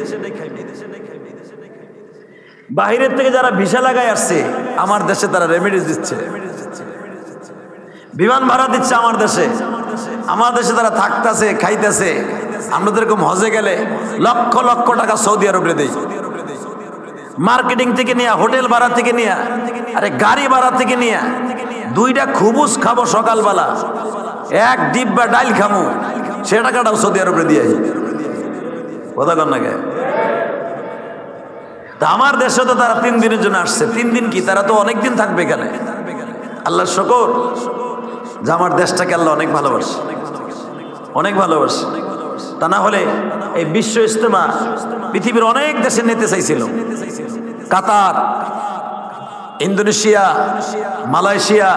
বাহিরের থেকে যারা ভিসা লাগায় আসছে আমার দেশে, তারা রেমিডিস দিচ্ছে, বিমান ভাড়া দিচ্ছে আমার দেশে, আমার দেশে তারা থাকতেছে, খাইতেছে। আমরা যেরকম হজে গেলে লক্ষ লক্ষ টাকা সৌদি আরবে দেই, মার্কেটিং থেকে নিয়ে, হোটেল ভাড়া থেকে নিয়ে, আরে গাড়ি ভাড়া থেকে নিয়ে, 2টা খুবুস খাবো সকালবেলা, 1 ডিব্বা ডাইল খামু, সে টাকাটাও সৌদি আরবে দিয়ে, কথা কন না কে? তা আমার দেশে তো তারা 3 দিনের জন্য আসছে। 3 দিন কি, তারা তো অনেক দিন থাকবে এখানে। আল্লাহ শুকর যে আমার দেশটাকে আল্লাহ অনেক ভালোবাসে, অনেক ভালোবাসে। তা না হলে এই বিশ্ব ইজতেমা পৃথিবীর অনেক দেশে নিতে চাইছিল। কাতার, ইন্দোনেশিয়া, মালয়েশিয়া,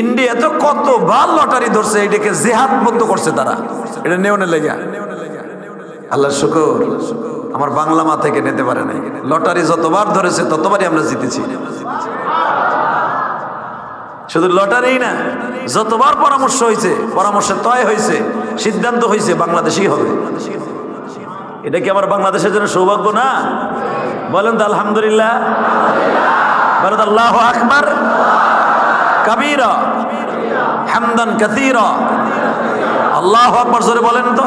ইন্ডিয়া তো কতবার লটারি ধরছে, এটাকে জেহাদ বন্ধ করছে তারা, এটা নেওয়ার লেগে। আল্লাহ শুকর, আমার বাংলা মা থেকে নিতে পারে নাই। লটারি যতবার ধরেছে ততবারই আমরা জিতেছি। শুধু লটারি না, যতবার পরামর্শ হয়েছে, পরামর্শে তয় হয়েছে, সিদ্ধান্ত হয়েছে বাংলাদেশই হবে। এটা কি আমার বাংলাদেশের জন্য সৌভাগ্য না? বলেন তো আলহামদুলিল্লাহ, বলেন তো আল্লাহু আকবার কাবীরা হামদান কাসীরা। আল্লাহু আকবার জোরে বলেন তো।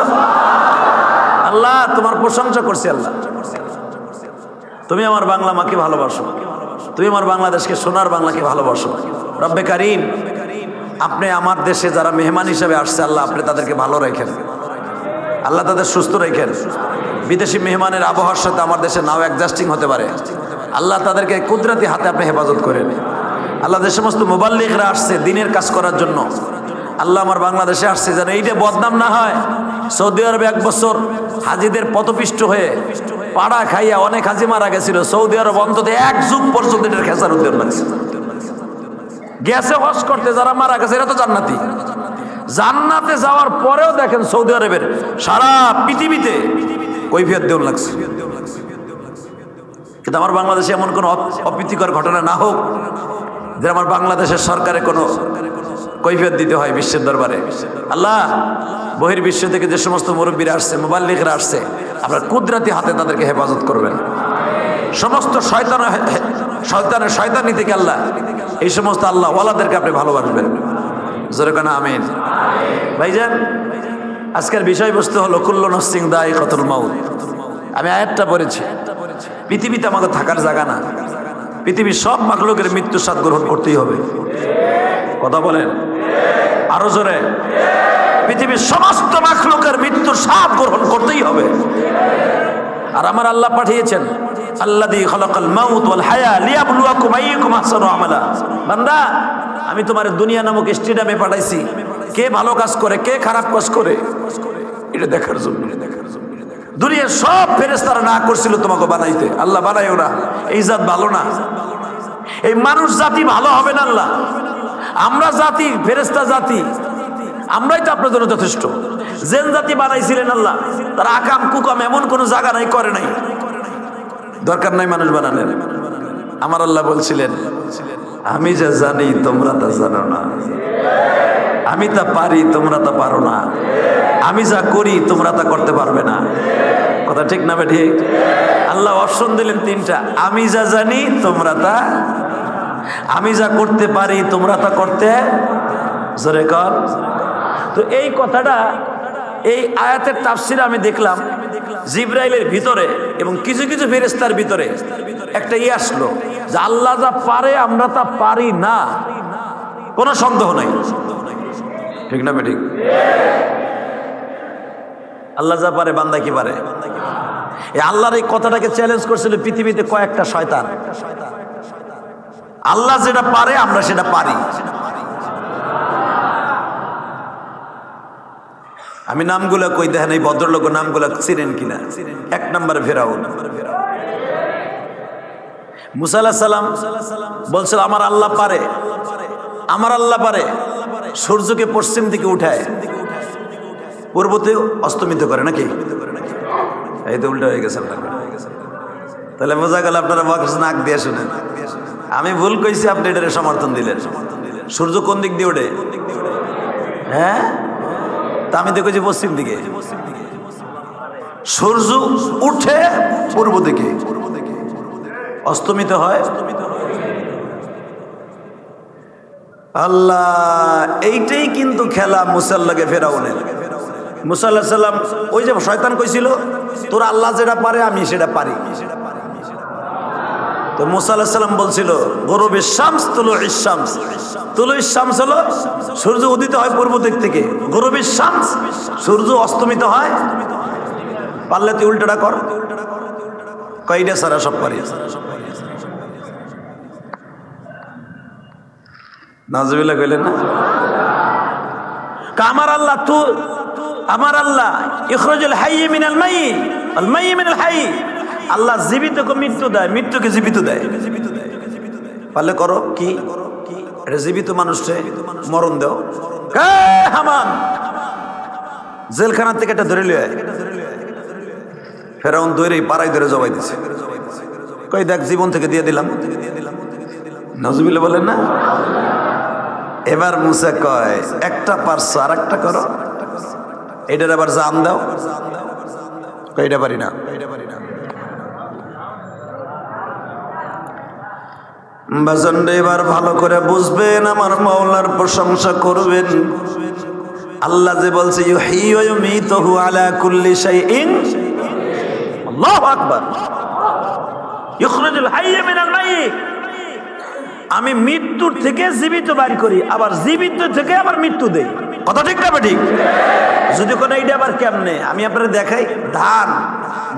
আল্লাহ তোমার প্রশংসা করছি। আল্লাহ তুমি আমার বাংলা মাকে ভালোবাসো, তুমি আমার বাংলাদেশকে সোনার বাংলাকে ভালোবাসো। রব্বে কারীম, আপনি আমার দেশে যারা মেহমান হিসেবে আসছে, আল্লাহ আপনি তাদেরকে ভালো রাখেন, আল্লাহ তাদের সুস্থ রাখেন। বিদেশি মেহমানের আবহাওয়ার সাথে আমার দেশে নাও অ্যাডজাস্টিং হতে পারে, আল্লাহ তাদেরকে কুদরতি হাতে আপনি হেফাজত করেন। আল্লাহ যে সমস্ত মুবাল্লিগরা আসছে দিনের কাজ করার জন্য, আল্লাহ আমার বাংলাদেশে আসছে যেন এইটা বদনাম না হয়। সৌদি আরবে 1 বছর হাজিদের পথপিষ্ট হয়ে পাড়া খাইয়া অনেক হাজি মারা গেছিল। সৌদি আরব অন্তত 1 যুগ পর্যন্ত এটার খেসার উদ্যোগ লাগছে। গেছে হজ করতে, যারা মারা গেছে এরা তো জান্নাতি। জান্নাতে যাওয়ার পরেও দেখেন সৌদি আরবের সারা পৃথিবীতে কৈফিয়ত দেওয়া লাগছে। কিন্তু আমার বাংলাদেশে এমন কোনো অপ্রীতিকর ঘটনা না হোক যে আমার বাংলাদেশের সরকারে কোনো কৈফিয়ত দিতে হয় বিশ্বের দরবারে। আল্লাহ বহির্বিশ্ব থেকে যে সমস্ত মুরব্বীরা আসছে, মুবাল্লিগরা আসছে, আপনার কুদরতি হাতে তাদেরকে হেফাজত করবেন। সমস্ত শয়তানের শয়তানি থেকে আল্লাহ এই সমস্ত আল্লাহ ওয়ালাদেরকে আপনি ভালোবাসবেন। জোরে কানা আমিন। ভাইজান, আজকের বিষয়বস্তু হলো কুল্লু নাফসিন যায়িকাতুল মাউত। আমি আয়াতটা পড়েছি, পৃথিবীতে আমাদের থাকার জায়গা না, পৃথিবীর সব মাখলুকের মৃত্যু স্বাদ গ্রহণ করতেই হবে। কথা বলেন আরো জোরে। পৃথিবীর সমস্ত মাখলুকের মৃত্যুর স্বাদ গ্রহণ করতেই হবে। আর আমার আল্লাহ পাঠিয়েছেন আল্লাযী খালাকাল মাউত ওয়াল হায়া লিয়াবলুয়াকুম আইয়ুকুম আহসানু আমালা। বান্দা, আমি তোমার দুনিয়া নামক স্টেডিয়ামে পাঠাইছি, কে ভালো কাজ করে কে খারাপ কাজ করে এটা দেখার জন্য। দুনিয়ার সব ফেরেশতারা না করছিল তোমাকে বানাইতে, আল্লাহ বানাইও না, এই জাত ভালো না, এই মানুষ জাতি ভালো হবে না। আল্লাহ, আমরা জাতি, ফেরেশতা জাতি, আমরাই তো আপনার জন্য যথেষ্ট। জেন জাতি বানাইছিলেন আল্লাহ, তারা আকাম কুকাম এমন কোন জায়গা নাই করে নাই, দরকার নাই মানুষ বানানোর। আমার আল্লাহ বলছিলেন, আমি যা জানি তোমরা তা জানো না, আমি তা পারি তোমরা তা পারো না, আমি যা করি তোমরা তা করতে পারবে না। কথা ঠিক না ঠিক? আল্লাহ অপশন দিলেন 3টা, আমি যা জানি তোমরা তা, আমি যা করতে পারি তোমরা তা করতে জোরে কর। তো এই কথাটা এই আয়াতের তাফসিরে আমি দেখলাম জিবরাইলের ভিতরে এবং কিছু কিছু ফেরেশতার ভিতরে একটা আসলো যে আল্লাহ যা পারে আমরা তা পারি না, কোনো সন্দেহ নাই। ঠিক না ঠিক? আল্লাহ যা পারে বান্দা কি পারে? এই আল্লাহর এই কথাটাকে চ্যালেঞ্জ করছিল পৃথিবীতে কয়েকটা শয়তান। আল্লাহ যেটা পারে আমরা সেটা পারি। আমি নামগুলো কই দেখেন, এই ভদ্রলোক নামগুলো চিনেন কিনা? 1 নম্বরে ফেরাউন। মুসা আলাইহিস সালাম বলছিল আমার আল্লাহ পারে, আমার আল্লাহ পারে সূর্যকে পশ্চিম দিকে উঠায় পূর্বতে অস্তমিত করে, নাকি? এই তো উল্টা হয়ে গেছে। তাহলে বোঝা গেল আপনারা নাক দিয়ে শুনেন। আমি ভুল কইছি, আপনি এটারে সমর্থন দিলেন। সূর্য কোন দিক দিয়ে ওঠে? হ্যাঁ, তা আমি তো কইছি পশ্চিম দিকে। সূর্য উঠে পূর্ব দিকে, অস্তমিত হয়। আল্লাহ, এইটাই কিন্তু খেলা মুসার লাগে ফেরাউনের। মুসা আলাইহিস সালাম ওই যে শয়তান কইছিল তোর আল্লাহ যেটা পারে আমি সেটা পারি, তো মুসা আলাইহিস সালাম বলছিল গরুবিশ শামস তুলুইশ শামস। তুলুইশ শামস হলো সূর্য উদিত হয় পূর্ব দিক থেকে, গরুবিশ শামস সূর্য অস্তমিত হয়। পারলে তুই উল্টাটা কর। কয়টা সারা সব পারি। নাউজুবিল্লাহ কইলেন না? আমার আল্লাহ তু আমার আল্লাহ ইখরাজুল হাইয়্যি মিনাল মাইয়্যিত আল মাইয়্যিত মিনাল হাইয়্য, আল্লাহ জীবিতকে মৃত্যু দেয়, মৃত্যুকে জীবিত দেয়। পারলে করো কি, এটা জীবিত মানুষে মরণ দাও। হামান জেলখানা থেকে এটা ধরে লিয়ে ফেরাউন ধরে পাড়ায় ধরে জবাই দিছে, কই দেখ জীবন থেকে দিয়ে দিলাম। নাউজুবিল্লাহ বলেন না? এবার মুসা কয় একটা পারছো আর একটা করো, এটার আবার জান দাও। এটা পারি না। বাজানরে এবার ভালো করে বুঝবেন, আমার মাওলার প্রশংসা করবেন। আল্লাহ যে বলছে ইউহয়ী ওয়া ইউমীতুহু আলা কুল্লি শাইইন, আল্লাহু আকবার, ইখরাজুল হাইয়্যি মিনাল মাইয়্যিত, আমি মৃত্যুর থেকে জীবিত বাইর করি, আবার জীবিত থেকে আবার মৃত্যু দেই। কথা ঠিক না ঠিক? যদি কোনো এইটা আবার কেমনে আমি আপনারা দেখাই, ধান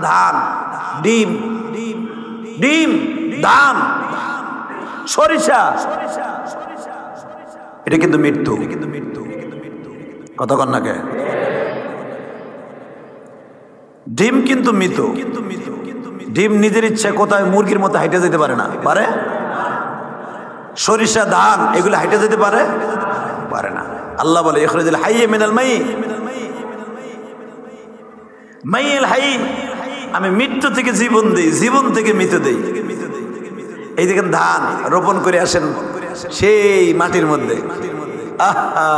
ধান ডিম ডিম ধান সরিষা, এটা কিন্তু মৃত্যু। কথা কন না কে? ডিম কিন্তু মৃত্যু। ডিম নিজের ইচ্ছা কোথায় মুরগির মতো হাইটে যেতে পারে না, পারে? সরিষা ধান এগুলো হাইটে যেতে পারে? পারে না। আল্লাহ বলে ইখরাজুল হাইয়্যি মিনাল মাইয়্যিত, মাইয়্যিল হাইয়্য, আমি মৃত্যু থেকে জীবন দেই, জীবন থেকে মৃত্যু দেই। এই দেখেন ধান রোপণ করে আসেন সেই মাটির মধ্যে, আহা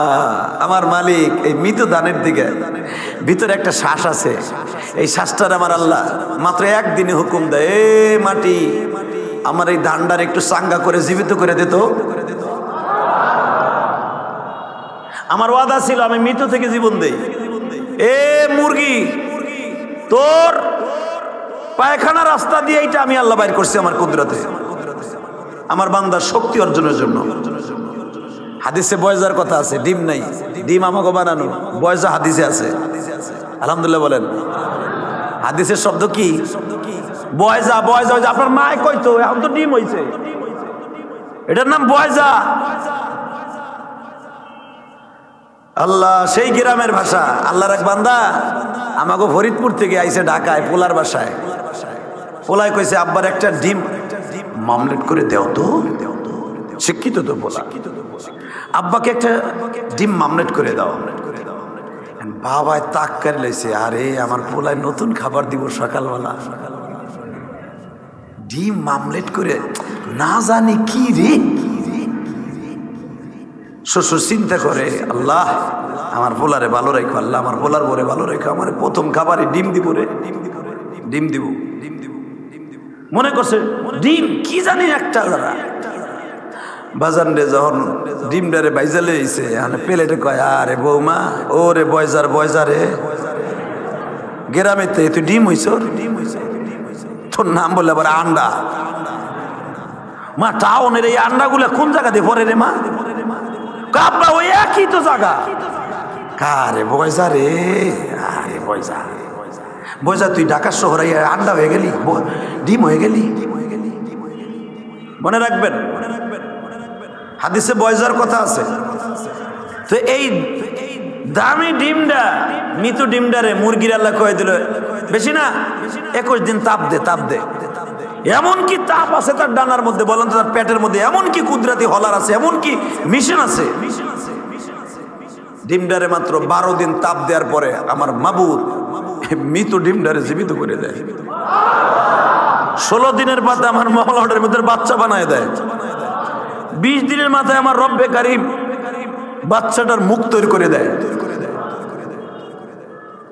আমার মালিক এই মৃত ধানের দিকে ভিতরে একটা শ্বাস আছে, এই শ্বাসটার আমার আল্লাহ মাত্র একদিনে হুকুম দেয়, এ মাটি আমার এই ধানটার একটু চাঙ্গা করে জীবিত করে দিত। আমার ওয়াদা ছিল আমি মৃত্যু থেকে জীবন দেই। এ মুরগি তোর পায়খানা রাস্তা দিয়ে এইটা আমি আল্লাহ বাইর করছি আমার কুদরতে, আমার বান্দার শক্তি অর্জনের জন্য। হাদিসে বয়জার কথা আছে, ডিম নাই, ডিম আমাকে বানানো, বয়জা হাদিসে আছে। আলহামদুলিল্লাহ বলেন। হাদিসের শব্দ কি? বয়জা। বয়জা আপনার মায় কইতো, এখন তো ডিম হইছে, এটার নাম বয়জা। আল্লাহ সেই গ্রামের ভাষা। আল্লাহর এক বান্দা আমাকে ফরিদপুর থেকে আইছে ঢাকায়, পোলার বাসায়। পোলায় কইছে আব্বার একটা ডিম মামলেট করে দেও তো। শিক্ষিত তো পোলা, আব্বাকে একটা ডিম মামলেট করে দাও। বাবায় তাক করে লেছে, আরে আমার পোলায় নতুন খাবার দিব সকালবেলা, ডিম মামলেট করে না জানি কি রে। শ্বশুর চিন্তা করে, আল্লাহ আমার পোলারে ভালো রেখো, আল্লাহ আমার পোলার বরে ভালো রেখো, আমার প্রথম খাবারে ডিম দিব রে, ডিম দিব। মনে করছে ডিম কি জানি একটা বাজান রে, যখন ডিমটারে বাইজালে এসে প্লেটে কয়, আরে বৌমা ও রে বয়জার, বয়জারে গ্রামেতে তুই ডিম হইছ, তোর নাম বলে আবার আন্ডা। মা টাউনের এই আন্ডাগুলা কোন জায়গা দিয়ে পরে রে মা? কাপড়া ওই একই তো জায়গা। কারে বয়জা রে, আরে বয়জা, বয়জা তুই ঢাকা শহরে আন্ডা হয়ে গেলি, ডিম হয়ে গেলি। মনে রাখবেন হাদিসে বয়জার কথা আছে। তো এই দামি ডিমটা, মৃত ডিমটারে মুরগির আল্লাহ কয়ে দিল বেশি না 21 দিন তাপ দে, তাপ দে। এমন কি তাপ আছে তার ডানার মধ্যে, বলেন তো তার পেটের মধ্যে এমন কি কুদরতি হলার আছে, এমন কি মিশন আছে। ডিমডারে মাত্র 12 দিন তাপ দেওয়ার পরে আমার মাবুদ মৃত ডিমডারে জীবিত করে দেয়। 16 দিনের মাথায় আমার মহলাটের মধ্যে বাচ্চা বানায় দেয়। 20 দিনের মাথায় আমার রব্বে কারিম বাচ্চাটার মুখ তৈরি করে দেয়।